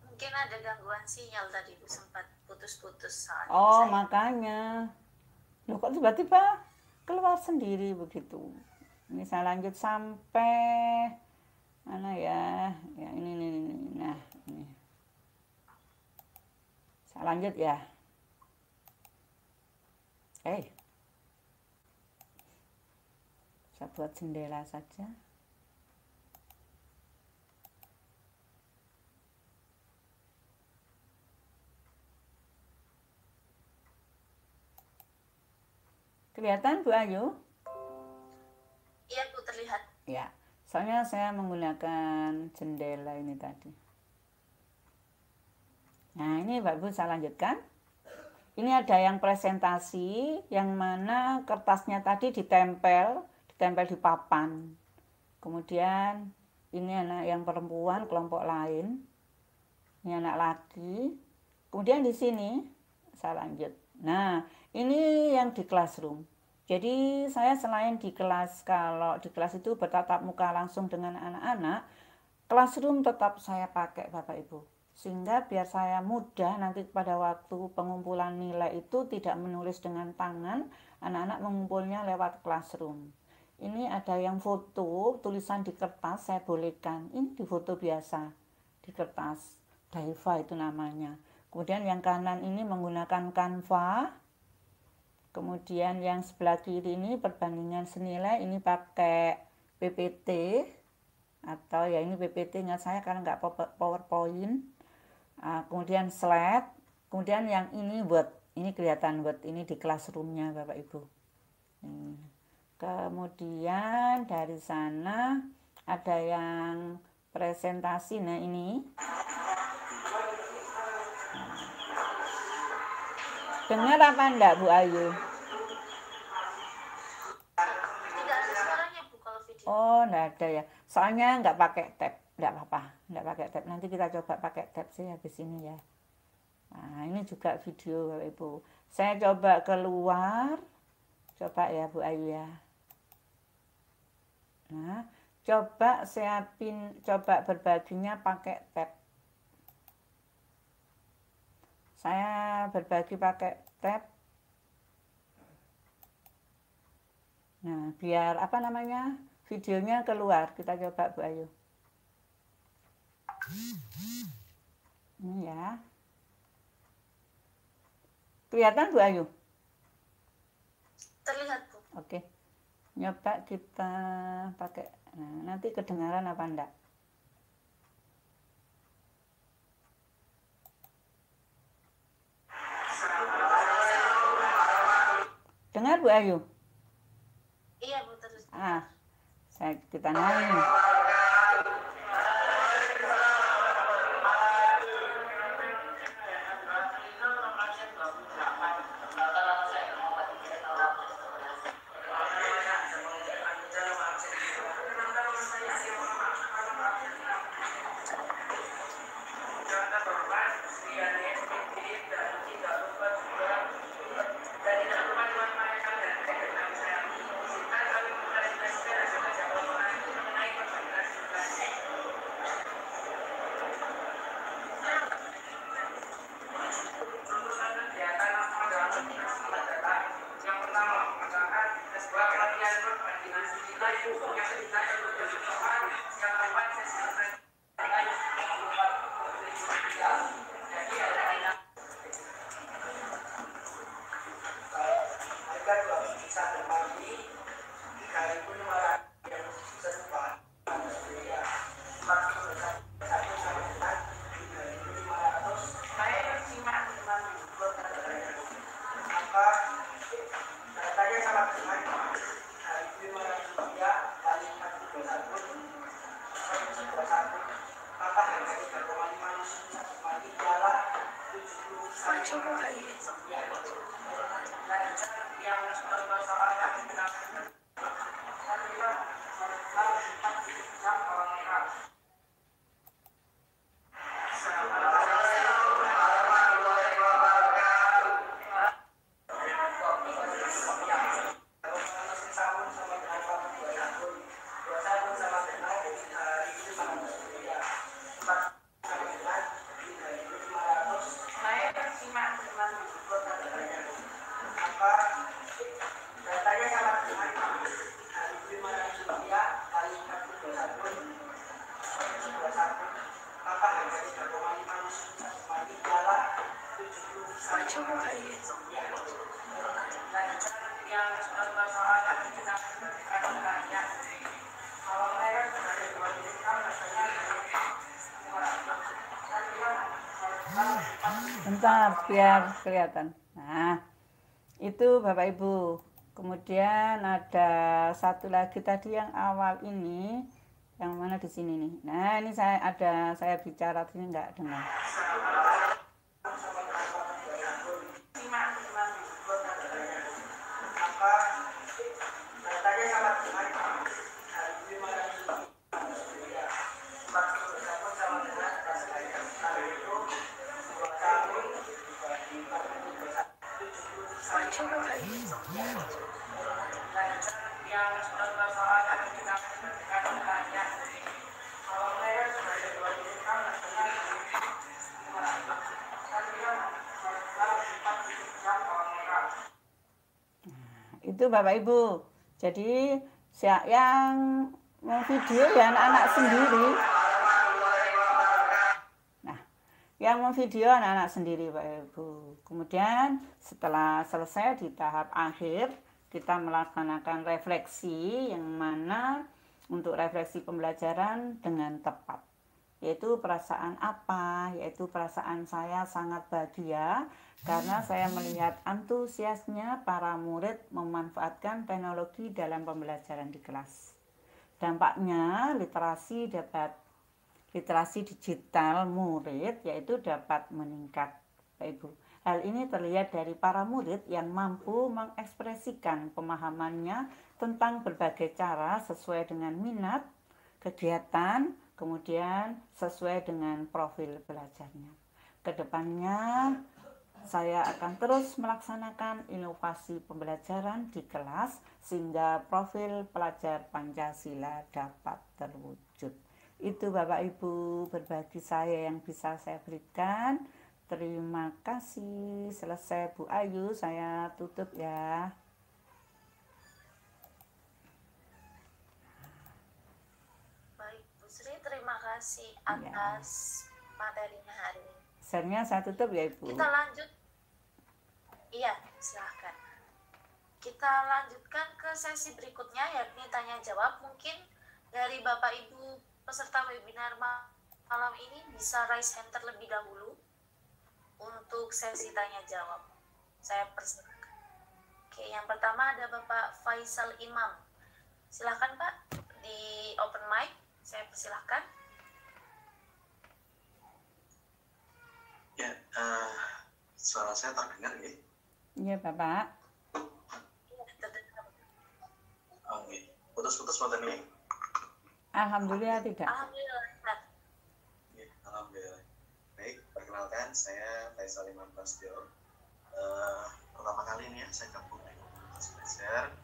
Mungkin ada gangguan sinyal tadi Bu, sempat putus-putus soalnya. Oh, makanya. Loh kok tiba-tiba keluar sendiri begitu. Ini saya lanjut sampai mana ya? Ya ini. Nah, ini. Saya lanjut ya. Saya buat jendela saja. Kelihatan Bu Ayu? Iya Bu, terlihat. Ya, soalnya saya menggunakan jendela ini tadi. Nah, ini Bapak Ibu saya lanjutkan. Ini ada yang presentasi, yang mana kertasnya tadi ditempel di papan. Kemudian ini anak yang perempuan, kelompok lain. Ini anak laki. Kemudian di sini saya lanjut. Nah, ini yang di classroom. Jadi saya selain di kelas, kalau di kelas itu bertatap muka langsung dengan anak-anak, classroom tetap saya pakai Bapak Ibu. Sehingga biar saya mudah nanti pada waktu pengumpulan nilai itu tidak menulis dengan tangan, anak-anak mengumpulnya lewat classroom. Ini ada yang foto, tulisan di kertas saya bolehkan. Ini di foto biasa, di kertas, Daiva itu namanya. Kemudian yang kanan ini menggunakan Canva. Kemudian yang sebelah kiri ini perbandingan senilai, ini pakai PPT. Atau ya ini PPT, ingat saya karena nggak PowerPoint. Kemudian slide. Kemudian yang ini Word. Ini kelihatan Word, ini di classroom-nya Bapak Ibu. Kemudian dari sana ada yang presentasi. Nah ini. Dengar apa enggak Bu Ayu? Tidak ada suaranya Bu kalau video. Oh, enggak ada ya. Soalnya enggak pakai tab. Enggak apa-apa, enggak pakai tab. Nanti kita coba pakai tab sih habis ini ya. Nah, ini juga video Bapak Ibu. Saya coba keluar. Coba ya Bu Ayu ya. Nah, coba coba berbaginya pakai tab. Saya berbagi pakai tab. Nah, biar apa namanya? Videonya keluar. Kita coba Bu Ayu. Ini ya. Kelihatan Bu Ayu? Terlihat Bu. Oke. Nyoba kita pakai. Nah, nanti kedengaran apa enggak? Dengar Bu Ayu? Iya Bu, terus. Kita nyanyi. Bentar, biar kelihatan. Nah, itu Bapak Ibu. Kemudian ada satu lagi tadi yang awal ini, yang mana di sini nih. Nah, ini saya bicara sini enggak dengar. Itu Bapak Ibu. Jadi yang mau video ya anak-anak sendiri. Nah, yang mau video anak-anak sendiri Bapak Ibu. Kemudian setelah selesai di tahap akhir, kita melaksanakan refleksi yang mana untuk refleksi pembelajaran dengan tepat. Yaitu perasaan apa? Yaitu perasaan saya sangat bahagia karena saya melihat antusiasnya para murid memanfaatkan teknologi dalam pembelajaran di kelas. Dampaknya literasi digital murid yaitu dapat meningkat, Pak Ibu. Hal ini terlihat dari para murid yang mampu mengekspresikan pemahamannya tentang berbagai cara sesuai dengan minat, kegiatan, kemudian sesuai dengan profil belajarnya. Kedepannya saya akan terus melaksanakan inovasi pembelajaran di kelas sehingga profil pelajar Pancasila dapat terwujud. Itu Bapak Ibu berbagi saya yang bisa saya berikan. Terima kasih. Selesai Bu Ayu, saya tutup ya. Baik, Bu Sri, terima kasih atas materinya hari ini. Share-nya saya tutup ya Ibu. Kita lanjut. Iya, silahkan. Kita lanjutkan ke sesi berikutnya, yakni tanya jawab. Mungkin dari Bapak Ibu peserta webinar malam ini bisa raise hand terlebih dahulu untuk sesi tanya jawab. Saya persilakan. Oke, yang pertama ada Bapak Faisal Imam. Silakan Pak, di open mic. Saya persilahkan. Ya, suara saya terdengar ya? Iya Bapak. Iya, terdengar. Oke, putus-putus mata nih. Alhamdulillah tidak. Alhamdulillah. Ya, alhamdulillah. Baik, perkenalkan saya Faisal Imam Prasetyo. Pertama kali ini ya saya gabung di komunitas belajar.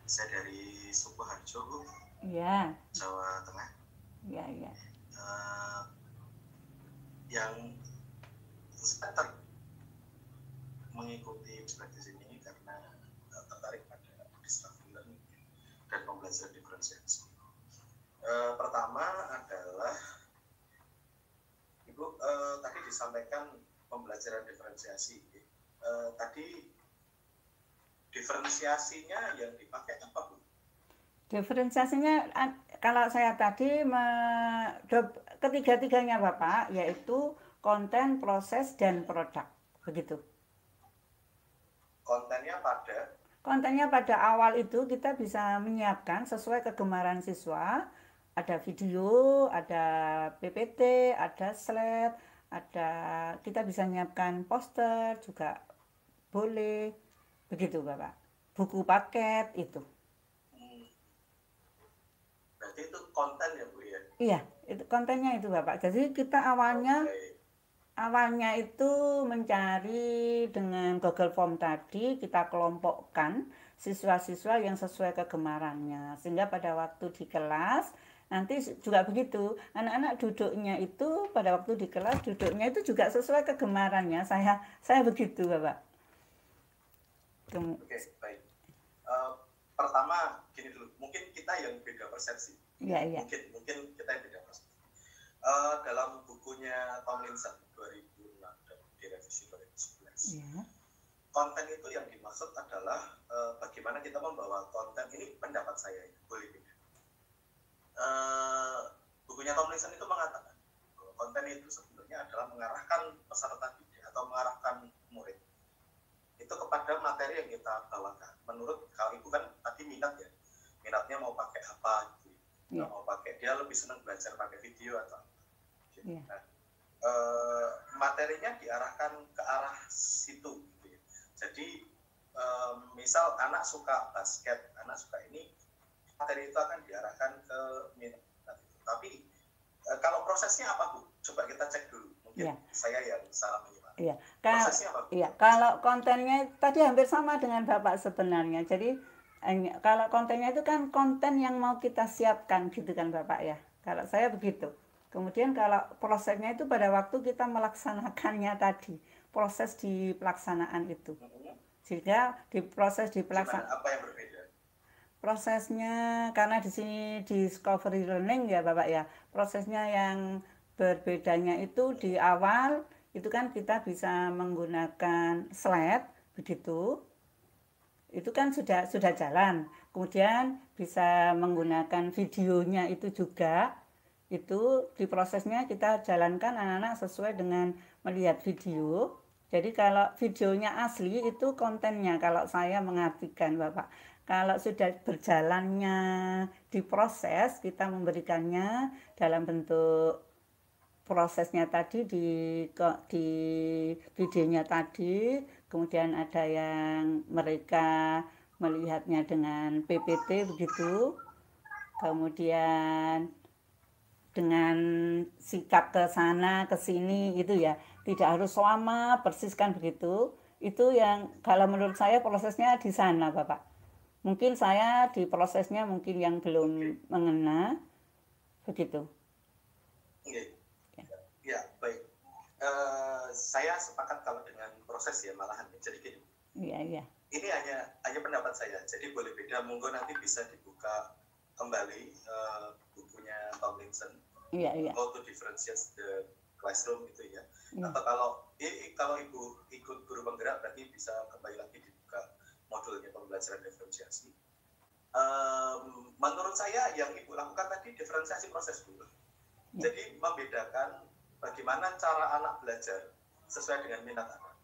Saya dari Sukoharjo, Iya. Jawa Tengah. Iya, iya. Yang saya mengikuti praktis ini karena tertarik pada disruptive learning dan pembelajaran diferensiasi. Pertama adalah Ibu tadi disampaikan pembelajaran diferensiasi. Tadi diferensiasinya yang dipakai apa Bu? Diferensiasinya kalau saya tadi ketiga-tiganya Bapak, yaitu konten, proses, dan produk. Begitu. Kontennya pada awal itu kita bisa menyiapkan sesuai kegemaran siswa. Ada video, ada PPT, ada slide, kita bisa menyiapkan poster juga boleh. Begitu Bapak. Buku paket itu. Berarti itu konten ya Bu ya? Iya, itu kontennya itu Bapak. Jadi kita awalnya itu mencari dengan Google Form tadi, kita kelompokkan siswa-siswa yang sesuai kegemarannya. Sehingga pada waktu di kelas, nanti juga begitu, anak-anak duduknya itu pada waktu di kelas, duduknya itu juga sesuai kegemarannya. Saya begitu Bapak. Oke, baik. Pertama, gini dulu, mungkin kita yang beda persepsi. Iya. Mungkin kita yang beda persepsi. Dalam bukunya Tomlinson 2006 dan direvisi 2011. Ya. Konten itu yang dimaksud adalah bagaimana kita membawa konten ini, pendapat saya itu boleh beda. Bukunya Tomlinson itu mengatakan bahwa konten itu sebenarnya adalah mengarahkan peserta didik atau mengarahkan murid itu kepada materi yang kita bawakan. Menurut kalau Ibu kan tadi minatnya mau pakai apa gitu. Yeah. Mau pakai, dia lebih senang belajar pakai video atau gitu. Yeah. Nah, materinya diarahkan ke arah situ gitu ya. Jadi misal anak suka basket, anak suka ini, materi itu akan diarahkan ke minat. Tapi kalau prosesnya apa Bu? Coba kita cek dulu. Mungkin saya yang salah menyimak. Iya. Kalau kontennya tadi hampir sama dengan Bapak sebenarnya. Jadi Kalau kontennya itu kan konten yang mau kita siapkan gitu kan Bapak ya. Kalau saya begitu. Kemudian kalau prosesnya itu pada waktu kita melaksanakannya tadi, proses di pelaksanaan itu. Jika di proses di pelaksanaan Apa yang berbeda? Prosesnya karena di sini discovery learning ya Bapak ya. Prosesnya yang berbedanya itu di awal itu kan kita bisa menggunakan slide begitu. Itu kan sudah jalan. Kemudian bisa menggunakan videonya itu juga. Itu di prosesnya kita jalankan anak-anak sesuai dengan melihat video. Jadi kalau videonya asli itu kontennya kalau saya mengartikan Bapak. Kalau sudah berjalannya diproses, kita memberikannya dalam bentuk prosesnya tadi di videonya tadi, kemudian ada yang mereka melihatnya dengan PPT begitu, kemudian dengan sikap ke sana ke sini gitu ya, tidak harus sama persis kan begitu. Itu yang kalau menurut saya prosesnya di sana Bapak. Mungkin saya di prosesnya mungkin yang belum mengena begitu. Ya, baik. Saya sepakat kalau dengan proses ya malahan. Jadi gini. Iya. Ini hanya pendapat saya. Jadi boleh beda. Monggo nanti bisa dibuka kembali bukunya Tomlinson. Iya. How to differentiate the classroom itu ya. Atau kalau ibu ikut guru penggerak berarti bisa kembali lagi dibuka modulnya pembelajaran diferensiasi. Menurut saya yang ibu lakukan tadi diferensiasi proses dulu. Jadi membedakan bagaimana cara anak belajar sesuai dengan minat anak.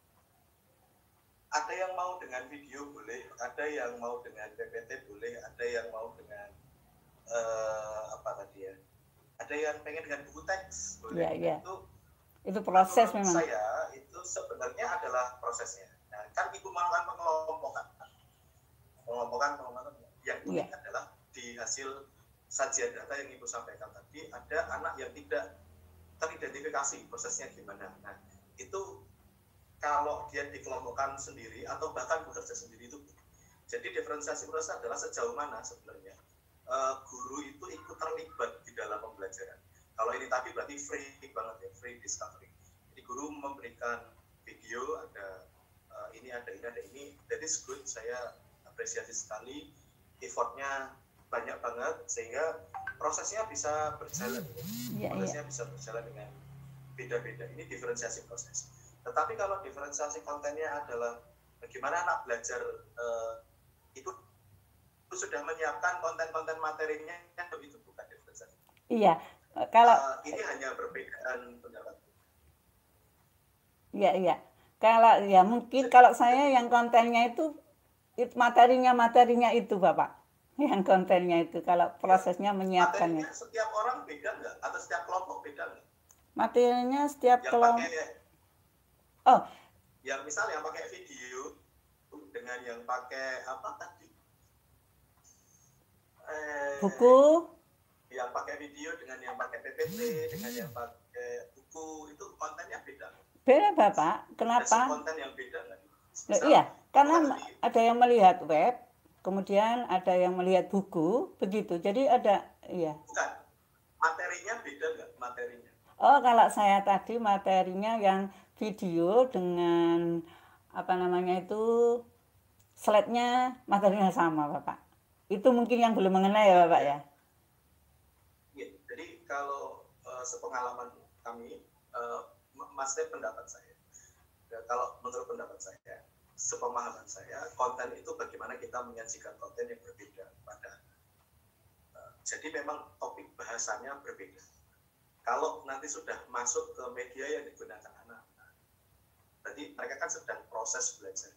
Ada yang mau dengan video boleh, ada yang mau dengan PPT boleh, ada yang mau dengan ada yang pengen dengan buku teks boleh. Iya. Itu proses memang. Saya itu sebenarnya adalah prosesnya. Nah, kan ibu melakukan pengelompokan yang unik adalah di hasil sajian data yang ibu sampaikan tadi ada anak yang tidak teridentifikasi prosesnya gimana. Nah, itu kalau dia dikelompokkan sendiri atau bahkan bekerja sendiri itu. Jadi diferensiasi proses adalah sejauh mana sebenarnya guru itu ikut terlibat di dalam pembelajaran. Kalau ini tadi berarti free banget ya, free discovery. Jadi guru memberikan video, ada ini, that is good. Saya apresiasi sekali, effortnya banyak banget sehingga prosesnya bisa berjalan. Prosesnya bisa berjalan dengan beda-beda. Ini diferensiasi proses. Tetapi kalau diferensiasi kontennya adalah bagaimana anak belajar itu sudah menyiapkan konten-konten materinya, itu bukan diferensiasi. Iya, kalau ini hanya perbedaan pendapat. Iya. Kalau ya mungkin kalau saya yang kontennya itu materinya itu Bapak. Yang kontennya itu kalau prosesnya menyiapkannya. Materinya setiap orang beda nggak? Atau setiap kelompok beda nggak? Materinya setiap kelompok. Yang misal yang pakai video dengan yang pakai apa tadi? Buku. Yang pakai video dengan yang pakai PPT dengan yang pakai buku itu kontennya beda. Beda Bapak. Kenapa? Konten yang beda nggak? Iya, karena ada yang melihat web, kemudian ada yang melihat buku, begitu. Jadi ada, iya. Bukan. Materinya beda nggak? Materinya. Oh, kalau saya tadi materinya yang video dengan slide-nya materinya sama Bapak. Itu mungkin yang belum mengenai ya Bapak ya. Ya, jadi kalau sepengalaman kami, maksudnya pendapat saya. Kalau menurut pendapat saya, sepemahaman saya, konten itu bagaimana kita menyajikan konten yang berbeda pada. Jadi memang topik bahasanya berbeda. Kalau nanti sudah masuk ke media yang digunakan anak, berarti mereka kan sedang proses belajar.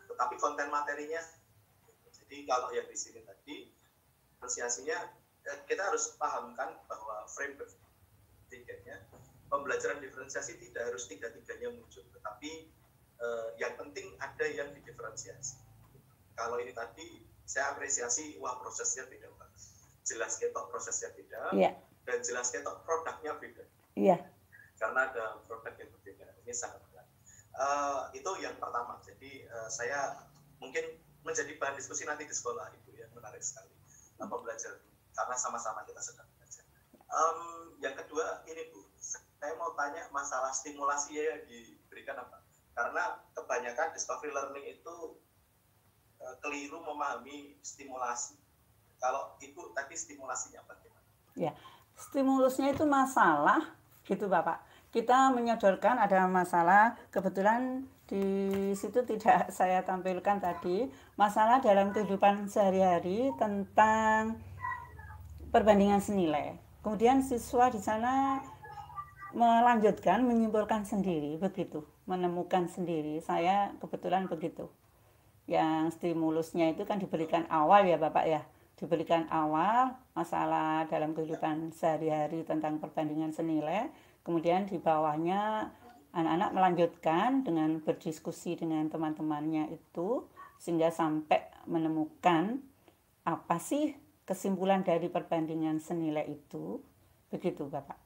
Tetapi konten materinya, jadi kalau yang di sini tadi, diferensiasinya kita harus pahamkan bahwa frame berpikirnya, pembelajaran diferensiasi tidak harus tiga-tiganya muncul, tetapi yang penting ada yang didiferensiasi. Kalau ini tadi, saya apresiasi, wah prosesnya beda banget. Jelas ketok prosesnya beda, dan jelas ketok produknya beda. Iya. Karena ada produk yang berbeda, ini sangat benar. Itu yang pertama. Jadi saya mungkin menjadi bahan diskusi nanti di sekolah Ibu ya, menarik sekali pembelajaran karena sama-sama kita sedang belajar. Yang kedua ini Bu, saya mau tanya masalah stimulasi ya yang diberikan apa? Karena kebanyakan discovery learning itu keliru memahami stimulasi. Kalau Ibu tadi stimulasinya bagaimana? Ya, stimulusnya itu masalah, gitu Bapak. Kita menyodorkan ada masalah, kebetulan di situ tidak saya tampilkan tadi, masalah dalam kehidupan sehari-hari tentang perbandingan senilai. Kemudian siswa di sana melanjutkan, menyimpulkan sendiri, begitu, menemukan sendiri. Saya kebetulan begitu. Yang stimulusnya itu kan diberikan awal ya Bapak ya, diberikan awal masalah dalam kehidupan sehari-hari tentang perbandingan senilai, kemudian di bawahnya anak-anak melanjutkan dengan berdiskusi dengan teman-temannya itu sehingga sampai menemukan apa sih kesimpulan dari perbandingan senilai itu, begitu Bapak.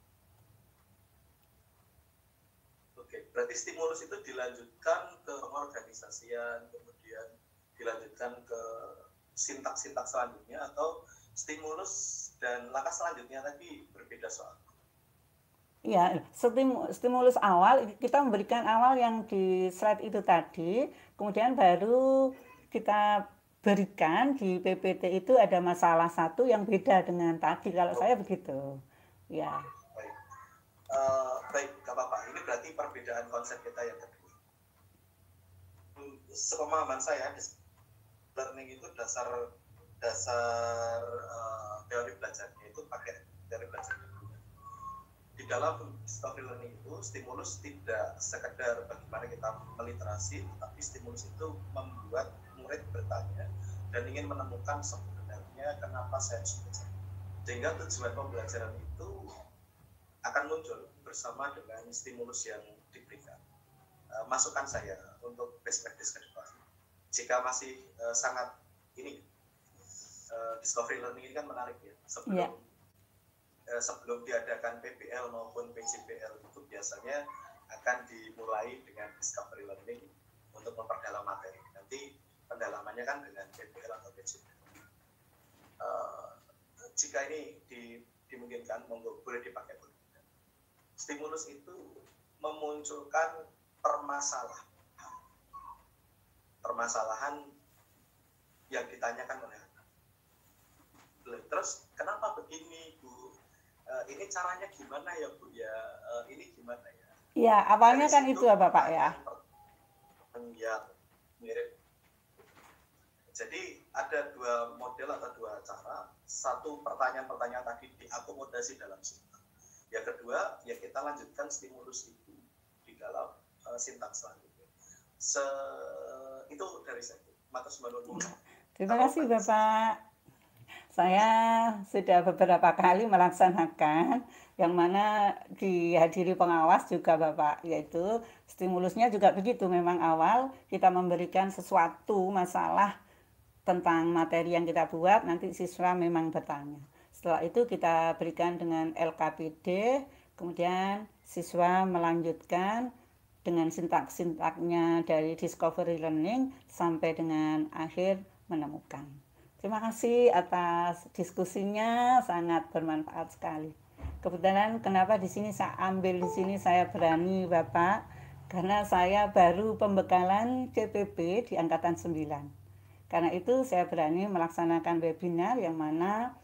Oke, berarti stimulus itu dilanjutkan ke pengorganisasian, kemudian dilanjutkan ke sintak-sintak selanjutnya, atau stimulus dan langkah selanjutnya tadi berbeda soal? Ya, stimulus awal kita memberikan awal yang di slide itu tadi, kemudian baru kita berikan di PPT itu ada masalah satu yang beda dengan tadi. Kalau saya begitu, ya. Baik, baik, gak apa-apa. Ini berarti perbedaan konsep kita yang kedua. Sepemahaman saya, learning itu dasar teori belajarnya itu pakai teori belajar. Di dalam discovery learning itu, stimulus tidak sekedar bagaimana kita meliterasi, tapi stimulus itu membuat murid bertanya dan ingin menemukan sebenarnya kenapa saya harus belajar. Sehingga tujuan pembelajaran itu akan muncul bersama dengan stimulus yang diberikan. Masukan saya untuk best practice ke depan. Jika masih sangat ini, discovery learning ini kan menarik ya. Sebelum diadakan PPL maupun PJPL itu biasanya akan dimulai dengan discovery learning untuk memperdalam materi. Nanti pendalamannya kan dengan PPL atau PJPL. Jika ini dimungkinkan, monggo boleh dipakai. Stimulus itu memunculkan permasalahan yang ditanyakan oleh anak. Terus kenapa begini Bu? Ini caranya gimana ya Bu ya? Ini gimana ya? Iya, awalnya kan itu ya Bapak ya. Ya, mirip. Jadi ada dua model atau dua cara. Satu, pertanyaan-pertanyaan tadi diakomodasi dalam sintak. Yang kedua, ya kita lanjutkan stimulus itu di dalam sintak selanjutnya. Itu dari saya. Matur suwun. Terima kasih Bapak. Saya sudah beberapa kali melaksanakan yang mana dihadiri pengawas juga Bapak, yaitu stimulusnya juga begitu, memang awal kita memberikan sesuatu masalah tentang materi yang kita buat, nanti siswa memang bertanya. Setelah itu kita berikan dengan LKPD, kemudian siswa melanjutkan dengan sintak-sintaknya dari discovery learning sampai dengan akhir menemukan. Terima kasih atas diskusinya, sangat bermanfaat sekali. Kebetulan kenapa di sini saya ambil di sini saya berani Bapak, karena saya baru pembekalan CPP di angkatan 9. Karena itu saya berani melaksanakan webinar yang mana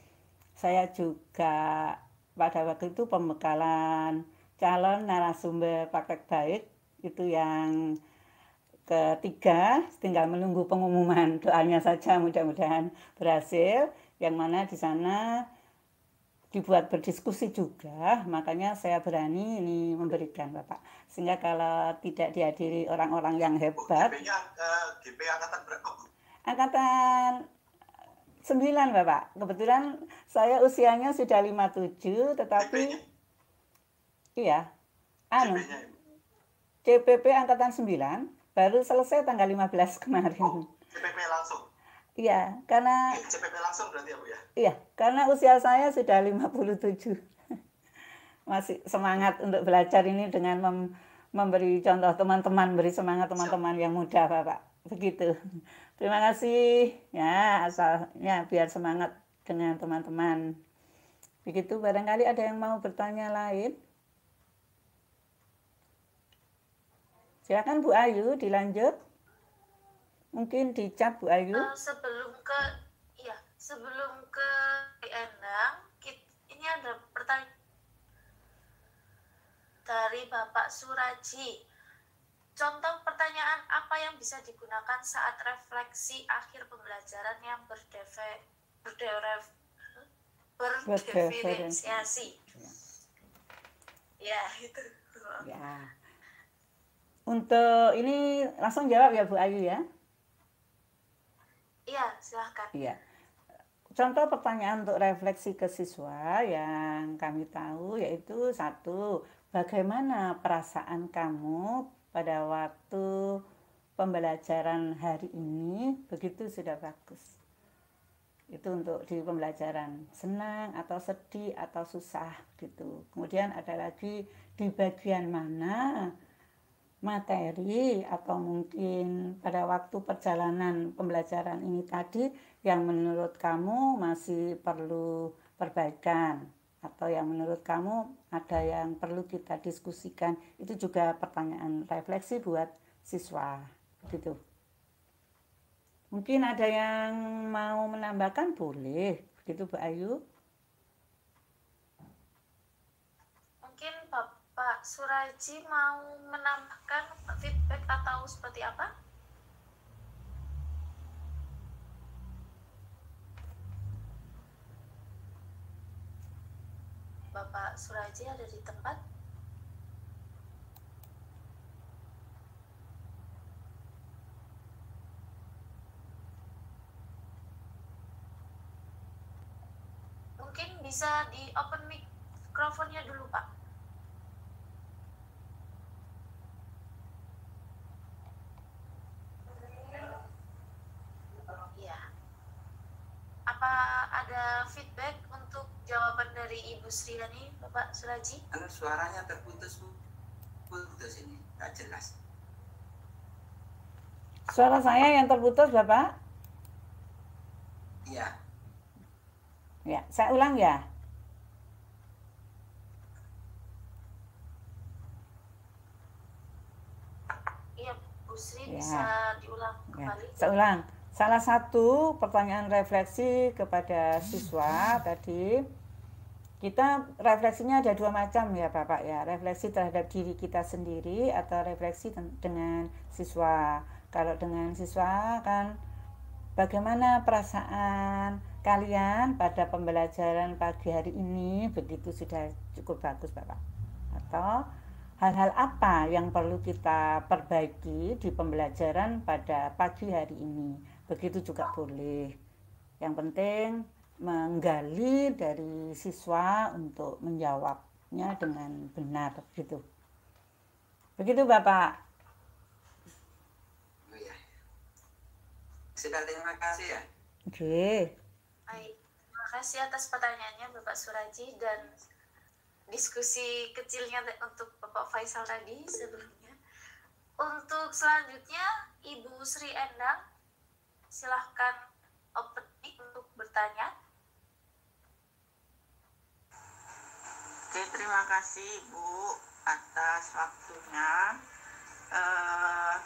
saya juga pada waktu itu pembekalan calon narasumber praktek baik itu yang ketiga, tinggal menunggu pengumuman, doanya saja mudah-mudahan berhasil, yang mana di sana dibuat berdiskusi juga, makanya saya berani ini memberikan Bapak, sehingga kalau tidak dihadiri orang-orang yang hebat. GP angkatan berapa Bu? Angkatan 9 Bapak, kebetulan saya usianya sudah 57, tetapi iya, CPP angkatan 9 baru selesai tanggal 15 kemarin. CPP langsung? Iya, karena CPP langsung berarti ya Bu ya? Iya, karena usia saya sudah 57. Masih semangat untuk belajar ini dengan memberi contoh teman-teman, beri semangat teman-teman yang muda Bapak. Begitu. Terima kasih ya, asalnya biar semangat dengan teman-teman. Begitu, barangkali ada yang mau bertanya lain. Silakan Bu Ayu, dilanjut. Mungkin di chat Bu Ayu. Sebelum ke Endang, ini ada pertanyaan dari Bapak Suraji. Contoh pertanyaan apa yang bisa digunakan saat refleksi akhir pembelajaran yang berdiferensiasi? Ya, itu. Ya. Untuk ini langsung jawab ya Bu Ayu ya. Iya, silahkan. Iya. Contoh pertanyaan untuk refleksi ke siswa yang kami tahu yaitu 1, bagaimana perasaan kamu pada waktu pembelajaran hari ini? Begitu sudah bagus. Itu untuk di pembelajaran, senang atau sedih atau susah gitu. Kemudian ada lagi di bagian mana materi atau mungkin pada waktu perjalanan pembelajaran ini tadi yang menurut kamu masih perlu perbaikan atau yang menurut kamu ada yang perlu kita diskusikan. Itu juga pertanyaan refleksi buat siswa gitu. Mungkin ada yang mau menambahkan, boleh begitu Bu Ayu. Mungkin Pak Suraji mau menambahkan feedback atau seperti apa? Bapak Suraji ada di tempat? Mungkin bisa di open mikrofonnya dulu, Pak. Apa ada feedback untuk jawaban dari Ibu Sriani, Bapak Suraji? Suaranya terputus ini, nggak jelas. Suara saya yang terputus, Bapak? Iya. Ya, saya ulang ya. Iya, Bu Sri ya. Bisa diulang kembali. Ya, saya ulang. Salah satu pertanyaan refleksi kepada siswa tadi, kita refleksinya ada 2 macam ya Bapak ya. Refleksi terhadap diri kita sendiri atau refleksi dengan siswa. Kalau dengan siswa kan bagaimana perasaan kalian pada pembelajaran pagi hari ini, begitu sudah cukup bagus Bapak. Atau hal-hal apa yang perlu kita perbaiki di pembelajaran pada pagi hari ini. Begitu juga boleh. Yang penting menggali dari siswa untuk menjawabnya dengan benar gitu. Begitu Bapak. Oh ya. Sudah, terima kasih ya. Oke. Baik, terima kasih atas pertanyaannya Bapak Suraji dan diskusi kecilnya untuk Bapak Faisal tadi sebelumnya. Untuk selanjutnya Ibu Sri Endang, silahkan open mic untuk bertanya. Oke, terima kasih Ibu atas waktunya.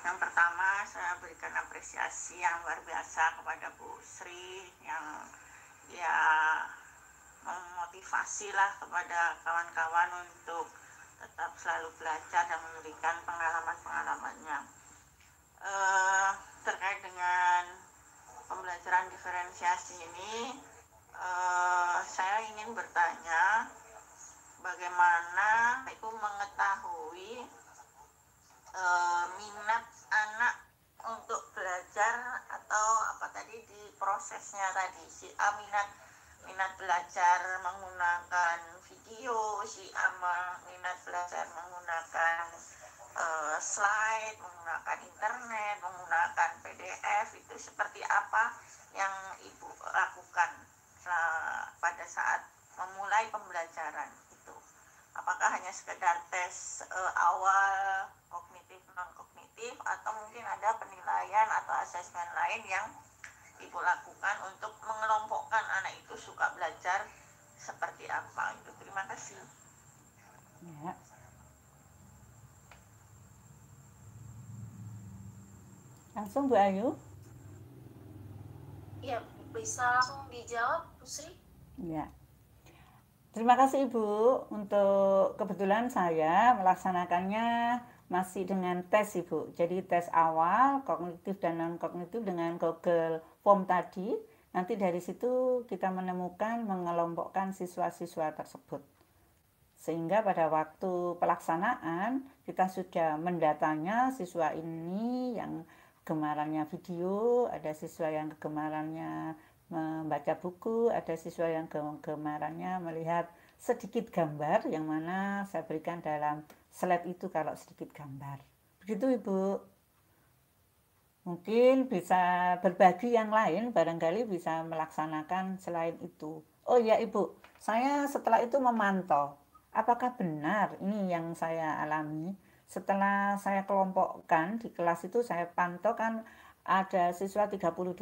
Yang pertama saya berikan apresiasi yang luar biasa kepada Bu Sri yang ya memotivasi lah kepada kawan-kawan untuk tetap selalu belajar dan memberikan pengalaman-pengalamannya. Terkait dengan pembelajaran diferensiasi ini, saya ingin bertanya bagaimana Ibu mengetahui minat anak untuk belajar atau apa tadi di prosesnya tadi, si A minat belajar menggunakan video, si A minat belajar menggunakan slide, menggunakan internet, menggunakan PDF, itu seperti apa yang Ibu lakukan pada saat memulai pembelajaran itu? Apakah hanya sekedar tes awal kognitif non kognitif atau atau mungkin ada penilaian atau asesmen lain yang Ibu lakukan untuk mengelompokkan anak itu suka belajar seperti apa itu. Terima kasih. Ya. Langsung Bu Ayu? Ya, bisa langsung dijawab, Bu Sri? Ya. Terima kasih Ibu. Untuk kebetulan saya melaksanakannya masih dengan tes Ibu. Jadi tes awal, kognitif dan non-kognitif dengan Google Form tadi. Nanti dari situ kita menemukan, mengelompokkan siswa-siswa tersebut. Sehingga pada waktu pelaksanaan kita sudah mendatanya siswa ini yang kegemarannya video, ada siswa yang kegemarannya membaca buku, ada siswa yang kegemarannya melihat sedikit gambar yang mana saya berikan dalam slide itu kalau sedikit gambar. Begitu Ibu. Mungkin bisa berbagi yang lain, barangkali bisa melaksanakan selain itu. Oh ya Ibu, saya setelah itu memantau. Apakah benar ini yang saya alami? Setelah saya kelompokkan di kelas itu saya pantau kan ada siswa 32,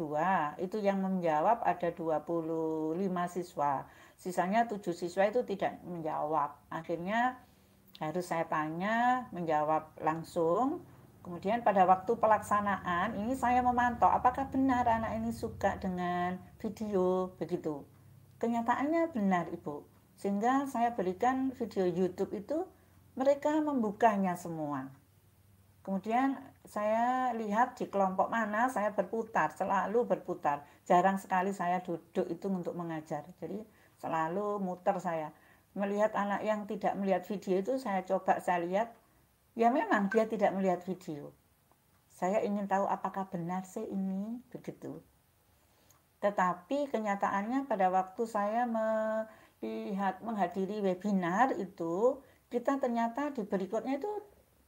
itu yang menjawab ada 25 siswa. Sisanya 7 siswa itu tidak menjawab. Akhirnya harus saya tanya, menjawab langsung. Kemudian pada waktu pelaksanaan ini saya memantau apakah benar anak ini suka dengan video begitu. Kenyataannya benar Ibu. Sehingga saya berikan video YouTube itu mereka membukanya semua. Kemudian saya lihat di kelompok mana saya berputar, selalu berputar. Jarang sekali saya duduk itu untuk mengajar. Jadi selalu muter saya. Melihat anak yang tidak melihat video itu saya coba saya lihat, ya memang dia tidak melihat video. Saya ingin tahu apakah benar sih ini, begitu. Tetapi kenyataannya pada waktu saya menghadiri webinar itu, kita ternyata di berikutnya itu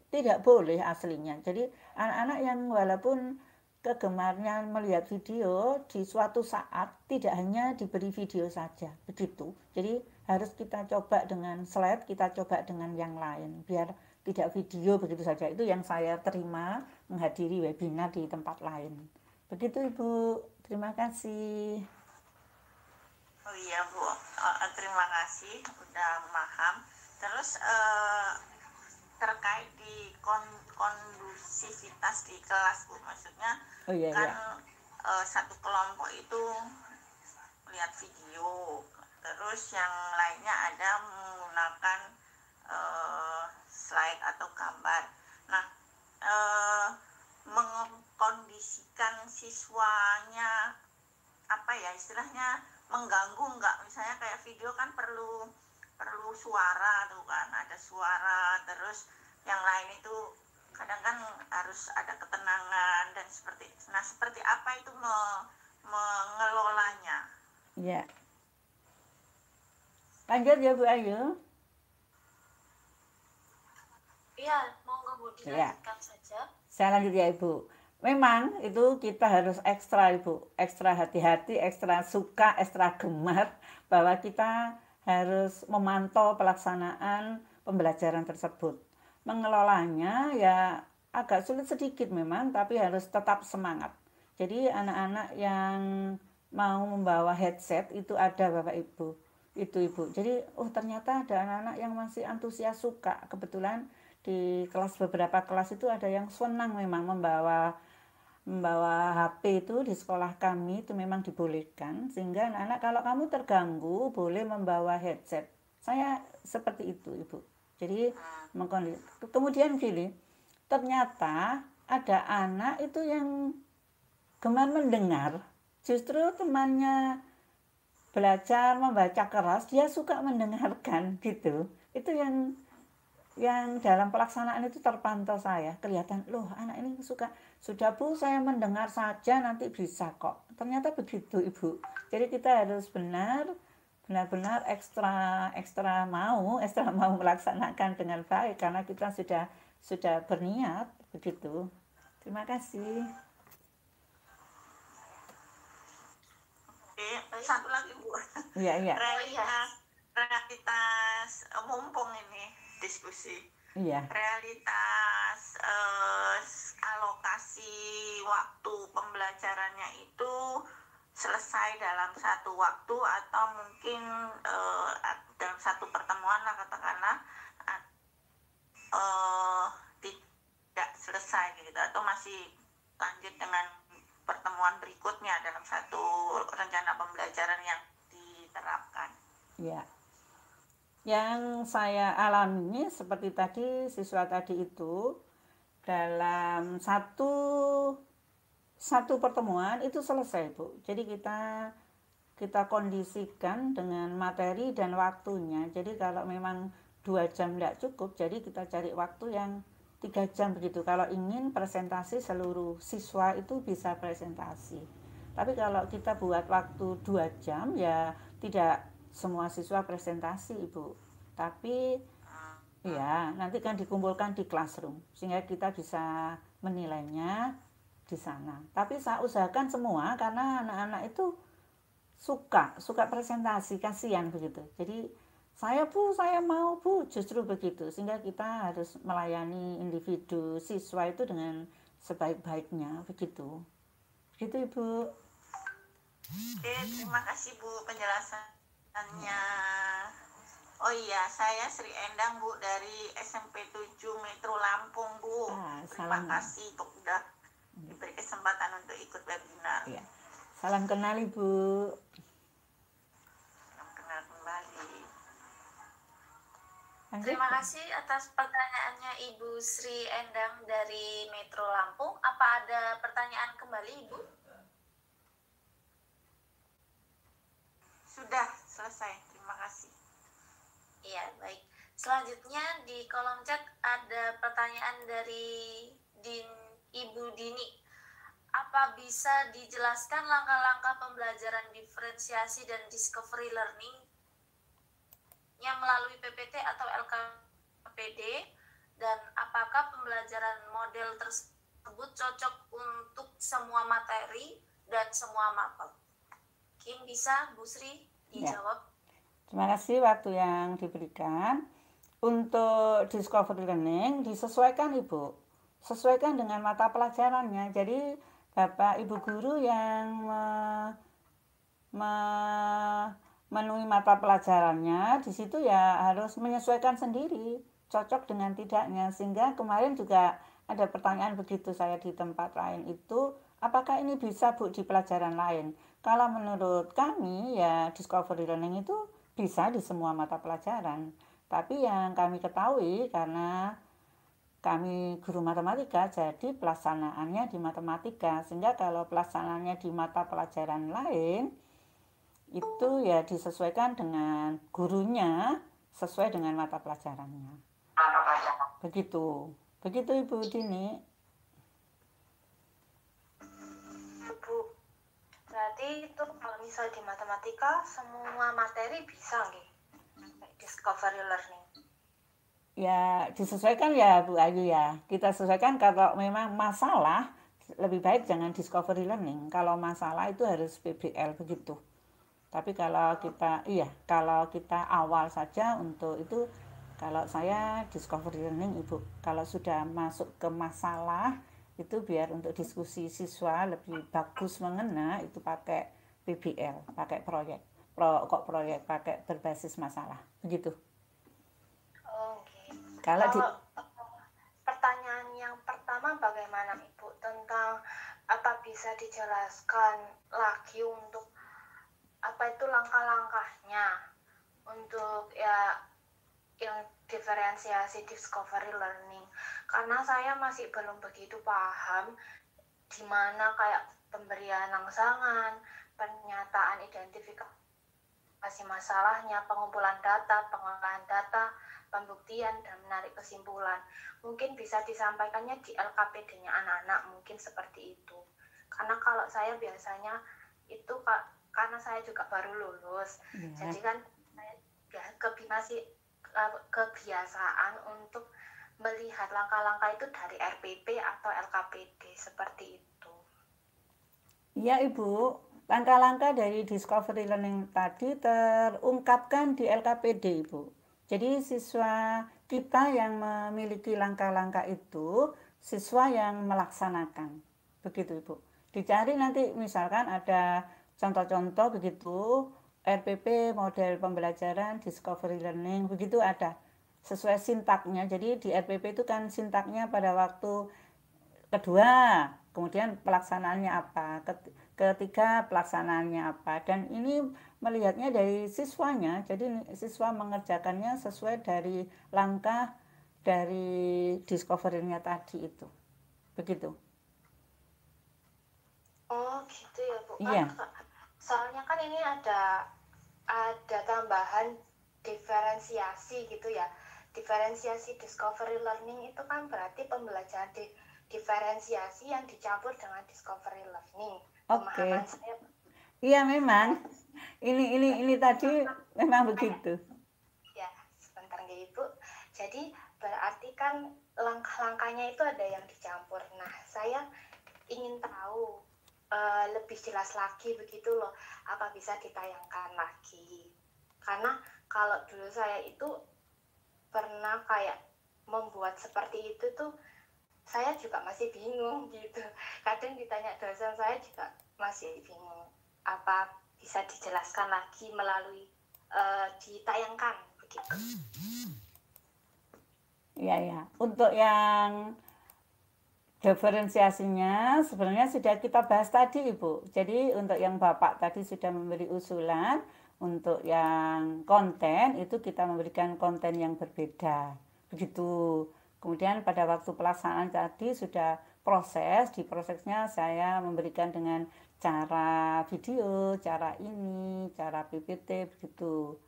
tidak boleh aslinya. Jadi anak-anak yang walaupun kegemarnya melihat video di suatu saat tidak hanya diberi video saja, begitu. Jadi harus kita coba dengan slide, kita coba dengan yang lain biar tidak video begitu saja. Itu yang saya terima menghadiri webinar di tempat lain. Begitu Ibu, terima kasih. Oh iya Bu, terima kasih udah paham. Terus terkait di kondusivitas di kelas Bu, maksudnya satu kelompok itu lihat video, terus yang lainnya ada menggunakan slide atau gambar. Nah, mengkondisikan siswanya apa ya istilahnya mengganggu nggak? Misalnya kayak video kan perlu suara tuh kan, ada suara, terus yang lain itu kadang kan harus ada ketenangan dan seperti apa itu mengelolanya? Ya. Lanjut ya Bu Ayu. Iya, monggo Bu, dilanjutkan saja. Saya lanjut ya Ibu. Memang itu kita harus ekstra Ibu, ekstra hati-hati, ekstra suka, ekstra gemar bahwa kita harus memantau pelaksanaan pembelajaran tersebut. Mengelolanya ya agak sulit sedikit memang, tapi harus tetap semangat. Jadi anak-anak yang mau membawa headset itu ada Bapak Ibu. Itu Ibu. Jadi ternyata ada anak-anak yang masih antusias suka. Kebetulan di beberapa kelas itu ada yang senang memang membawa HP itu di sekolah kami itu memang dibolehkan, sehingga anak-anak kalau kamu terganggu boleh membawa headset. Saya seperti itu Ibu. Jadi kemudian gini, ternyata ada anak itu yang gemar mendengar, justru temannya belajar membaca keras, dia suka mendengarkan gitu. Itu yang dalam pelaksanaan itu terpantau saya, kelihatan loh anak ini suka. Sudah Bu, saya mendengar saja nanti bisa kok. Ternyata begitu Ibu. Jadi kita harus benar-benar ekstra mau melaksanakan dengan baik karena kita sudah berniat begitu. Terima kasih. Satu lagi Bu. Iya. Realitas mumpung ini diskusi. Iya. Realitas alokasi waktu pembelajarannya itu selesai dalam satu waktu atau mungkin dalam satu pertemuan lah katakanlah tidak selesai gitu, atau masih lanjut dengan pertemuan berikutnya dalam satu rencana pembelajaran yang diterapkan. Ya, yang saya alami seperti tadi siswa tadi itu dalam satu pertemuan itu selesai, Bu. Jadi kita kondisikan dengan materi dan waktunya. Jadi kalau memang 2 jam tidak cukup, jadi kita cari waktu yang 3 jam begitu. Kalau ingin presentasi seluruh siswa itu bisa presentasi. Tapi kalau kita buat waktu 2 jam ya tidak semua siswa presentasi, Ibu. Tapi ya nanti kan dikumpulkan di classroom sehingga kita bisa menilainya di sana. Tapi saya usahakan semua karena anak-anak itu suka presentasi, kasihan begitu. Jadi saya mau Bu, justru begitu. Sehingga kita harus melayani individu siswa itu dengan sebaik-baiknya begitu. Begitu Ibu. Oke, terima kasih Bu penjelasannya. Oh iya, saya Sri Endang Bu dari SMP 7 Metro Lampung Bu. Terima kasih untuk udah diberi kesempatan untuk ikut webinar. Ya. Salam kenal Ibu. Salam kenal kembali. Terima kasih atas pertanyaannya Ibu Sri Endang dari Metro Lampung. Apa ada pertanyaan kembali Ibu? Sudah selesai, terima kasih. Iya, baik. Selanjutnya di kolom chat ada pertanyaan dari Ibu Dini. Apa bisa dijelaskan langkah-langkah pembelajaran diferensiasi dan discovery learning yang melalui PPT atau LKPD, dan apakah pembelajaran model tersebut cocok untuk semua materi dan semua mapel? Mungkin bisa Bu Sri dijawab. Terima kasih waktu yang diberikan. Untuk discovery learning disesuaikan Ibu, sesuaikan dengan mata pelajarannya. Jadi Bapak Ibu guru yang memenuhi mata pelajarannya di situ ya harus menyesuaikan sendiri, cocok dengan tidaknya. Sehingga kemarin juga ada pertanyaan begitu saya di tempat lain itu, apakah ini bisa Bu di pelajaran lain? Kalau menurut kami ya discovery learning itu bisa di semua mata pelajaran. Tapi yang kami ketahui karena kami guru matematika, jadi pelaksanaannya di matematika. Sehingga kalau pelaksanaannya di mata pelajaran lain, itu ya disesuaikan dengan gurunya, sesuai dengan mata pelajarannya. Begitu. Begitu Ibu Dini. Bu, berarti itu kalau misal di matematika, semua materi bisa nggih? Discovery learning. Ya disesuaikan ya Bu Ayu ya. Kita sesuaikan kalau memang masalah lebih baik jangan discovery learning. Kalau masalah itu harus PBL begitu. Tapi kalau kita awal saja untuk itu, kalau saya discovery learning Ibu. Kalau sudah masuk ke masalah itu biar untuk diskusi siswa lebih bagus mengena itu pakai PBL, pakai proyek. Pakai berbasis masalah begitu. Kalau pertanyaan yang pertama bagaimana Ibu tentang apa bisa dijelaskan lagi untuk apa itu langkah-langkahnya untuk ya yang diferensiasi discovery learning, karena saya masih belum begitu paham di mana kayak pemberian rangsangan, pernyataan identifikasi masalahnya, pengumpulan data, pengolahan data, pembuktian, dan menarik kesimpulan. Mungkin bisa disampaikannya di LKPD-nya anak-anak, mungkin seperti itu. Karena kalau saya biasanya itu karena saya juga baru lulus, jadi kan saya masih kebiasaan untuk melihat langkah-langkah itu dari RPP atau LKPD, seperti itu. Iya Ibu. Langkah-langkah dari discovery learning tadi terungkapkan di LKPD Ibu. Jadi siswa kita yang memiliki langkah-langkah itu siswa yang melaksanakan. Begitu Ibu. Dicari nanti misalkan ada contoh-contoh begitu, RPP model pembelajaran discovery learning, begitu ada sesuai sintaknya. Jadi di RPP itu kan sintaknya pada waktu kedua, kemudian pelaksanaannya apa, ketiga pelaksanaannya apa, dan ini melihatnya dari siswanya. Jadi siswa mengerjakannya sesuai dari langkah dari discovery-nya tadi itu. Begitu. Oh gitu ya Bu. Iya. Soalnya kan ini ada tambahan diferensiasi gitu ya. Diferensiasi discovery learning itu kan berarti pembelajaran diferensiasi yang dicampur dengan discovery learning. Oke. Iya memang. Ini tadi memang begitu. Ya, sebentar nggih Ibu. Jadi berarti kan langkah-langkahnya itu ada yang dicampur. Nah, saya ingin tahu lebih jelas lagi begitu loh, apa bisa ditayangkan lagi? Karena kalau dulu saya itu pernah kayak membuat seperti itu tuh saya juga masih bingung gitu. Kadang ditanya dosen saya juga masih bingung. Apa bisa dijelaskan lagi melalui ditayangkan begitu? Iya. Untuk yang diferensiasinya sebenarnya sudah kita bahas tadi Ibu. Jadi untuk yang Bapak tadi sudah memberi usulan, untuk yang konten itu kita memberikan konten yang berbeda. Begitu. Kemudian pada waktu pelaksanaan tadi sudah di prosesnya saya memberikan dengan cara video, cara ini, cara PPT begitu.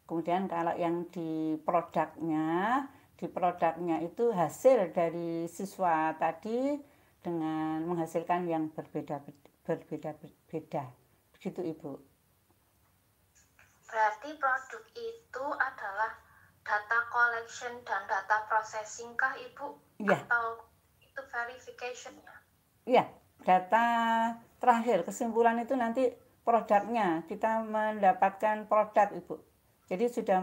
Kemudian kalau yang di produknya itu hasil dari siswa tadi dengan menghasilkan yang berbeda. Begitu Ibu. Berarti produk itu adalah data collection dan data processing kah Ibu? Iya. Atau itu verification-nya? Iya, data terakhir, kesimpulan itu nanti produknya, kita mendapatkan produk Ibu. Jadi sudah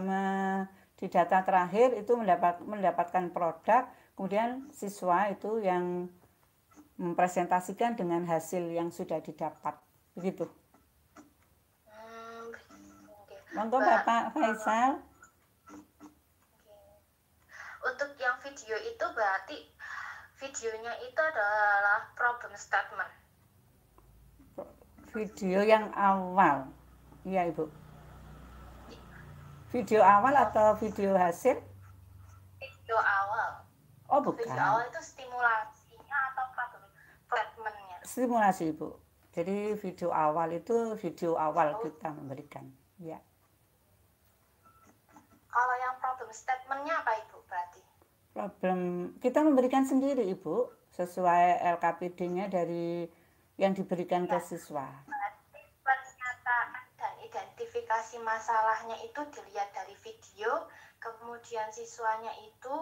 di data terakhir itu mendapatkan produk, kemudian siswa itu yang mempresentasikan dengan hasil yang sudah didapat. Begitu. Monggo Bapak Faisal. Untuk yang video itu berarti videonya itu adalah problem statement. Video yang awal. Iya Ibu. Video awal atau video hasil? Video awal. Oh bukan. Video awal itu stimulasinya atau problem statement-nya? Stimulasi Ibu. Jadi video awal itu video awal kita memberikan. Ya. Kalau yang problem statement-nya apa Ibu berarti? Problem kita memberikan sendiri Ibu, sesuai LKPD-nya dari yang diberikan ke siswa. Berarti pernyataan dan identifikasi masalahnya itu dilihat dari video, kemudian siswanya itu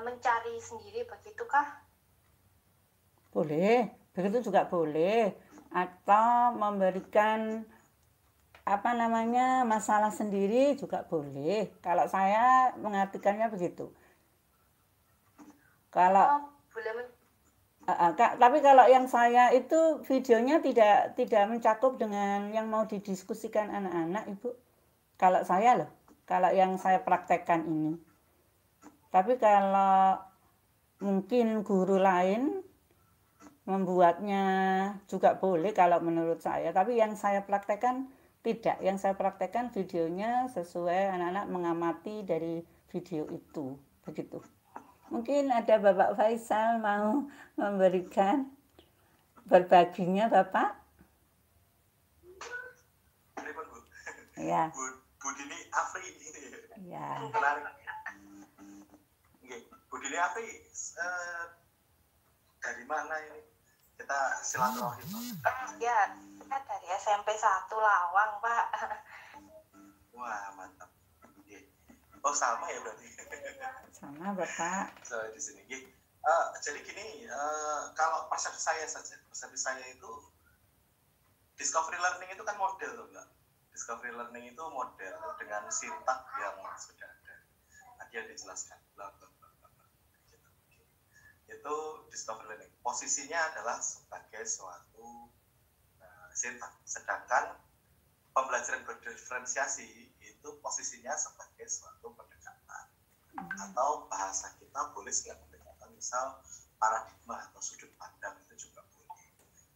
mencari sendiri, begitukah? Boleh, begitu juga boleh. Atau memberikan masalah sendiri juga boleh. Kalau saya mengartikannya begitu. Kalau tapi kalau yang saya itu videonya tidak mencakup dengan yang mau didiskusikan anak-anak Ibu. Kalau saya loh, kalau yang saya praktekkan ini. Tapi kalau mungkin guru lain membuatnya juga boleh kalau menurut saya. Tapi yang saya praktekkan tidak. Yang saya praktekkan videonya sesuai anak-anak mengamati dari video itu. Begitu. Mungkin ada Bapak Faisal mau memberikan berbaginya Bapak? Ya. Bu Dini Afri. Ya. Menarik. Bu Dini Afri, dari mana ini? Kita silaturahim. Ya, kita dari SMP 1 Lawang, Pak. Wah, mantap. Oh, sama ya berarti. Sama Bapak. So, di sini. Jadi gini, kalau persepsi saya itu discovery learning itu kan model loh, Mbak. Discovery learning itu model dengan sintak yang sudah ada. Tadi yang dijelaskan. itu discovery learning. Posisinya adalah sebagai suatu sintak. Sedangkan pembelajaran berdiferensiasi itu posisinya sebagai suatu pendekatan. Atau bahasa kita boleh segala pendekatan, misal paradigma atau sudut pandang itu juga boleh.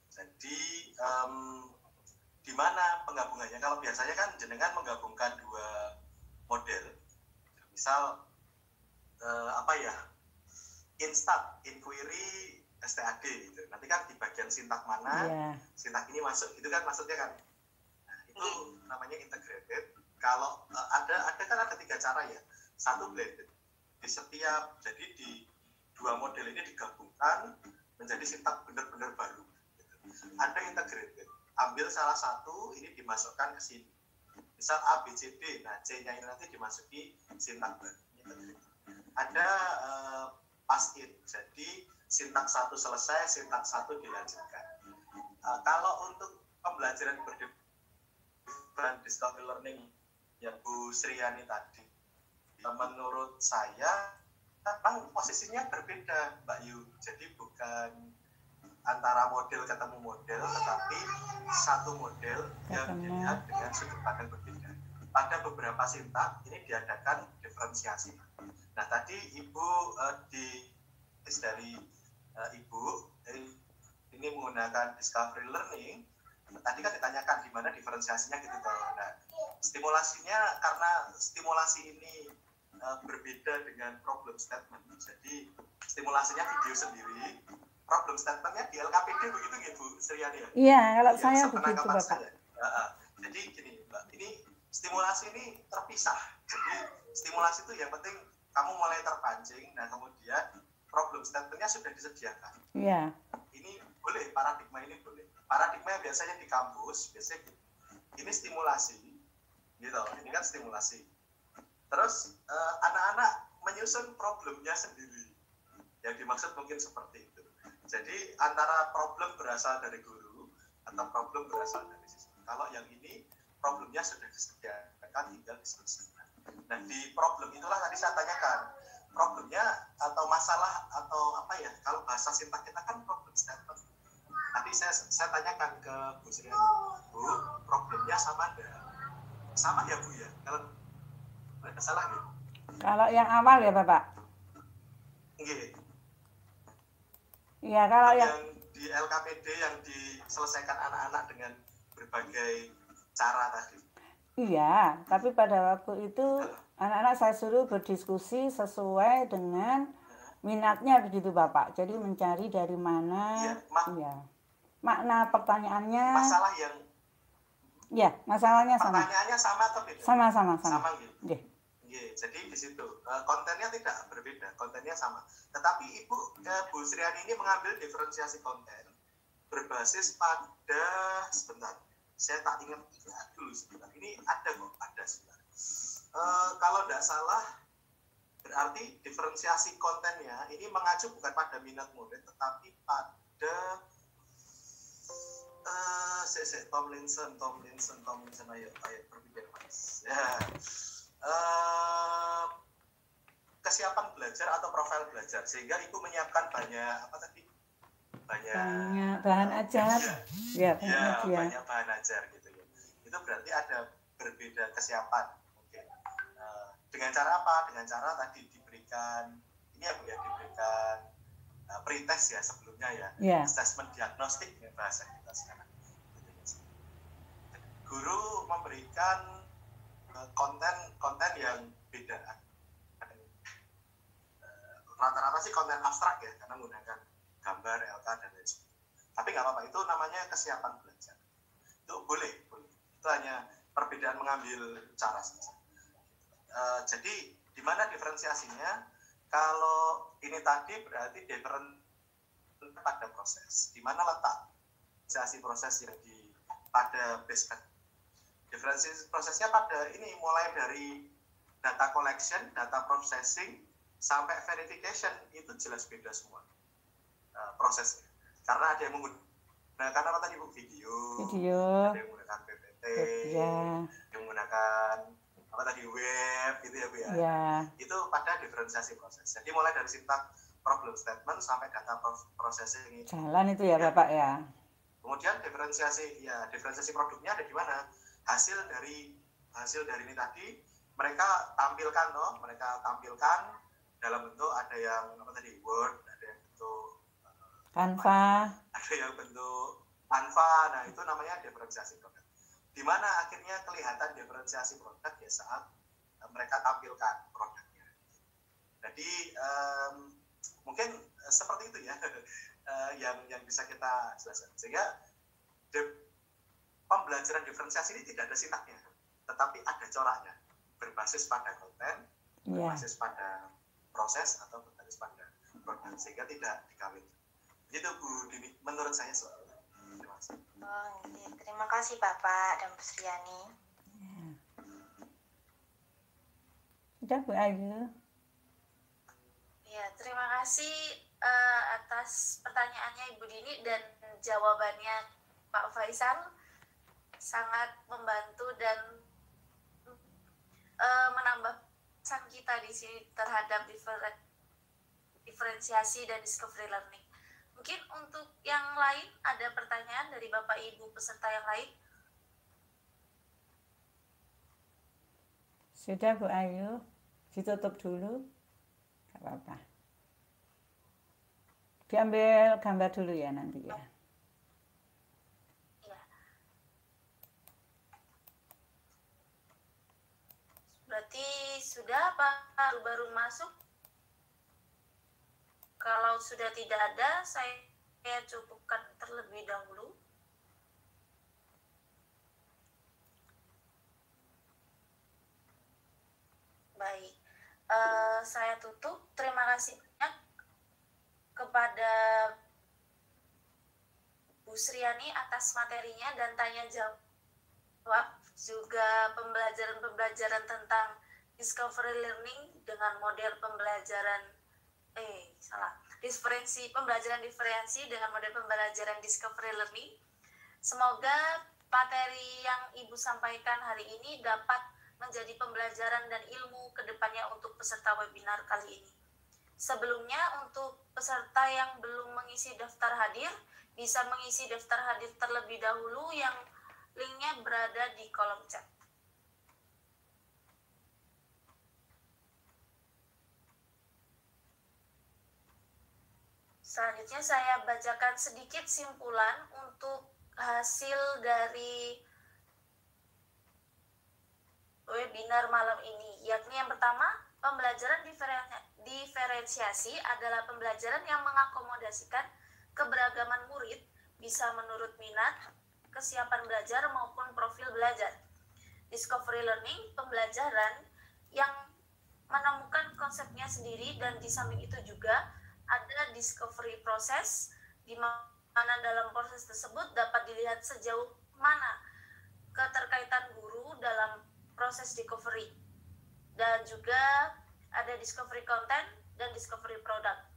Jadi di mana penggabungannya? Kalau biasanya kan jenengan menggabungkan dua model, misal instat, inquiry, STAD gitu. Nanti kan di bagian sintak mana, sintak ini masuk, itu kan maksudnya kan. Nah, itu namanya integrated. Kalau ada 3 cara ya. Satu blended. Jadi di dua model ini digabungkan menjadi sintak benar-benar baru. Gitu. Ada integrated. Ambil salah satu, ini dimasukkan ke sini. Misal A, B, C, D. Nah, C-nya ini nanti dimasuki sintak baru. Ada pass-in. Jadi sintak 1 selesai, sintak 1 dilanjutkan. Kalau untuk pembelajaran discovery learning yang Bu Sriani tadi, menurut saya memang posisinya berbeda, Mbak Yu. Jadi bukan antara model ketemu model, tetapi satu model yang dilihat dengan sudut pandang berbeda. Pada beberapa sintak ini diadakan diferensiasi. Nah, tadi Ibu dari Ibu ini menggunakan discovery learning. Tadi kan ditanyakan di mana diferensiasinya gitu. Nah, stimulasinya karena stimulasi ini berbeda dengan problem statement. Jadi stimulasinya video sendiri, problem statementnya di LKPD begitu gitu, Sriani ya? Iya, kalau saya begitu Bapak. Jadi gini Mbak, ini stimulasi ini terpisah. Jadi stimulasi itu yang penting kamu mulai terpancing, nah kemudian problem statementnya sudah disediakan. Iya. Ini boleh, paradigma ini boleh. Paradigma yang biasanya di kampus, biasanya ini stimulasi, gitu. Ini kan stimulasi. Terus anak-anak menyusun problemnya sendiri. Yang dimaksud mungkin seperti itu. Jadi antara problem berasal dari guru atau problem berasal dari siswa. Kalau yang ini problemnya sudah disediakan, tinggal diselesaikan. Nah, di problem itulah tadi saya tanyakan, problemnya atau masalah atau apa ya, kalau bahasa sintak kita kan problem statement. Nanti saya tanyakan ke Bu Sriani, Bu, problemnya sama enggak? Sama ya Bu ya? Kalau nggak salah gitu. Kalau yang awal ya Bapak? Nggih. Iya, kalau yang di LKPD yang diselesaikan anak-anak dengan berbagai cara tadi. Iya, tapi pada waktu itu anak-anak saya suruh berdiskusi sesuai dengan minatnya begitu Bapak. Jadi mencari dari mana, makna pertanyaannya. Masalah yang. Ya, masalahnya sama. Pertanyaannya sama atau beda? Sama. Sama gitu. Jadi di situ kontennya tidak berbeda, kontennya sama. Tetapi Bu Sriani ini mengambil diferensiasi konten berbasis pada sebentar. Saya tak ingat dulu sebentar. Ini ada sebentar. Kalau tidak salah, berarti diferensiasi kontennya ini mengacu bukan pada minat murid, tetapi pada Tomlinson, ayo berpikir mas. Ya. Kesiapan belajar atau profil belajar, sehingga Ibu menyiapkan banyak bahan ajar. Banyak bahan ajar gitu ya. Itu berarti ada berbeda kesiapan. Oke. Dengan cara apa? Dengan cara tadi diberikan diberikan pretest ya sebelumnya ya. Assessment diagnostik ya bahasa kita sekarang. Guru memberikan konten yang beda. Rata-rata sih konten abstrak ya, karena menggunakan gambar, LK, dan lain sebagainya. Tapi nggak apa-apa, itu namanya kesiapan belajar. Itu boleh. Itu hanya perbedaan mengambil cara saja. Jadi, di mana diferensiasinya? Kalau ini tadi berarti diferensiasi pada proses. Di mana letak diferensiasi proses yang pada base pattern? Diferensiasi prosesnya pada ini mulai dari data collection, data processing, sampai verification, itu jelas beda semua prosesnya. Karena ada yang menggunakan apa tadi Bu? Video, ada yang menggunakan PPT, yang menggunakan apa tadi web, gitu ya Bu ya. Itu pada diferensiasi proses. Jadi mulai dari sintak problem statement sampai data processing. Jalan itu ya Bapak ya. Kemudian diferensiasi produknya ada di mana? Hasil dari ini tadi mereka tampilkan dalam bentuk ada yang Word, ada yang bentuk Canva, ada yang bentuk Canva. Nah, itu namanya diferensiasi produk. Di mana akhirnya kelihatan diferensiasi produk ya saat mereka tampilkan produknya. Jadi mungkin seperti itu ya yang bisa kita jelaskan. Sehingga pembelajaran diferensiasi ini tidak ada sintaknya, tetapi ada coraknya, berbasis pada konten, berbasis pada proses atau berbasis pada produk, sehingga tidak dikawin. Itu Bu Dini, menurut saya soalnya. Terima kasih. Terima kasih Bapak dan Bu Sriani. Sudah Bu Ayu. Ya, terima kasih atas pertanyaannya Ibu Dini dan jawabannya Pak Faisal. Sangat membantu dan menambah pesan kita di sini terhadap diferensiasi dan discovery learning. Mungkin untuk yang lain ada pertanyaan dari Bapak Ibu peserta yang lain? Sudah Bu Ayu, ditutup dulu. Gak apa-apa. Diambil gambar dulu ya nanti ya. Berarti sudah Pak baru masuk? Kalau sudah tidak ada, saya cukupkan terlebih dahulu. Baik, saya tutup. Terima kasih banyak kepada Bu Sriani atas materinya dan tanya jawab, juga pembelajaran tentang discovery learning dengan model pembelajaran pembelajaran diferensi dengan model pembelajaran discovery learning. Semoga materi yang Ibu sampaikan hari ini dapat menjadi pembelajaran dan ilmu ke depannya untuk peserta webinar kali ini. Sebelumnya, untuk peserta yang belum mengisi daftar hadir, bisa mengisi daftar hadir terlebih dahulu yang linknya berada di kolom chat. Selanjutnya saya bacakan sedikit simpulan untuk hasil dari webinar malam ini, yakni yang pertama, pembelajaran diferensiasi adalah pembelajaran yang mengakomodasikan keberagaman murid bisa menurut minat, kesiapan belajar maupun profil belajar. Discovery learning, pembelajaran yang menemukan konsepnya sendiri dan di samping itu juga ada discovery proses, di mana dalam proses tersebut dapat dilihat sejauh mana keterkaitan guru dalam proses discovery. Dan juga ada discovery content dan discovery product.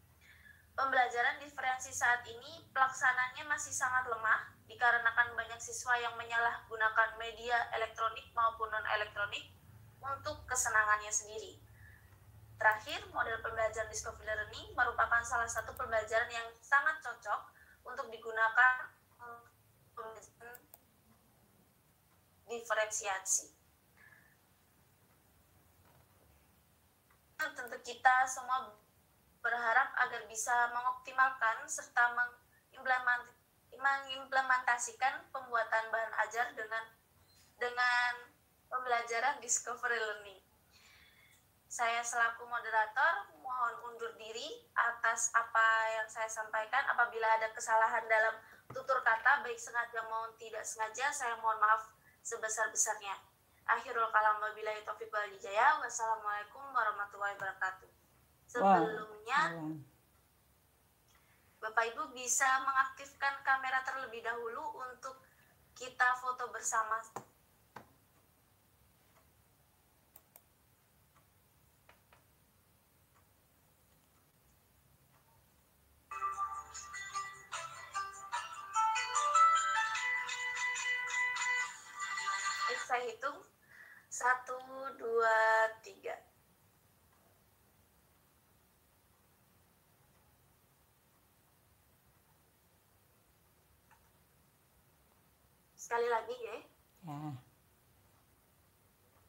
Pembelajaran diferensi saat ini pelaksananya masih sangat lemah dikarenakan banyak siswa yang menyalahgunakan media elektronik maupun non-elektronik untuk kesenangannya sendiri. Terakhir, model pembelajaran discovery learning merupakan salah satu pembelajaran yang sangat cocok untuk digunakan pembelajaran diferensiasi. Tentu kita semua berharap agar bisa mengoptimalkan serta mengimplementasikan pembuatan bahan ajar dengan pembelajaran discovery learning. Saya selaku moderator mohon undur diri atas apa yang saya sampaikan. Apabila ada kesalahan dalam tutur kata, baik sengaja maupun tidak sengaja, saya mohon maaf sebesar-besarnya. Akhirul kalam wabillahi taufiq wal hidayah. Wassalamualaikum warahmatullahi wabarakatuh. Sebelumnya, Bapak Ibu bisa mengaktifkan kamera terlebih dahulu untuk kita foto bersama. Saya hitung 1, 2, 3. sekali lagi ya. Ya.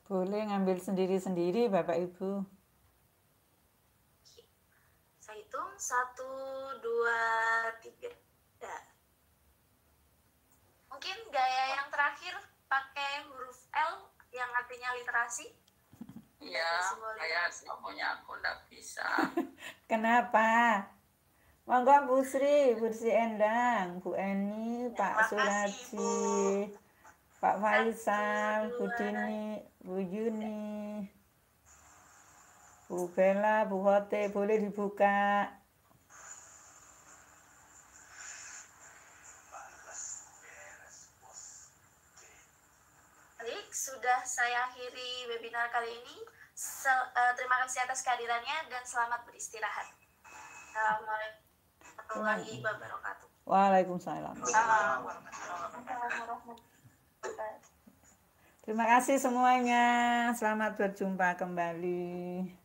Boleh ngambil sendiri-sendiri Bapak Ibu. Saya hitung 1, 2, 3. Ya. Mungkin gaya yang terakhir pakai huruf L yang artinya literasi. Iya, saya punya aku nggak bisa. Kenapa? Monggo Bu Sri Endang, Bu Eni, Pak Terima kasih, Suraji, Pak Faisal, 1, Bu 2. Dini, Bu Yuni, Bu Bella, Bu Hote, boleh dibuka. Baik, sudah saya akhiri webinar kali ini. Terima kasih atas kehadirannya dan selamat beristirahat. Assalamualaikum warahmatullahi wabarakatuh. Waalaikumsalam. Terima kasih semuanya. Selamat berjumpa kembali.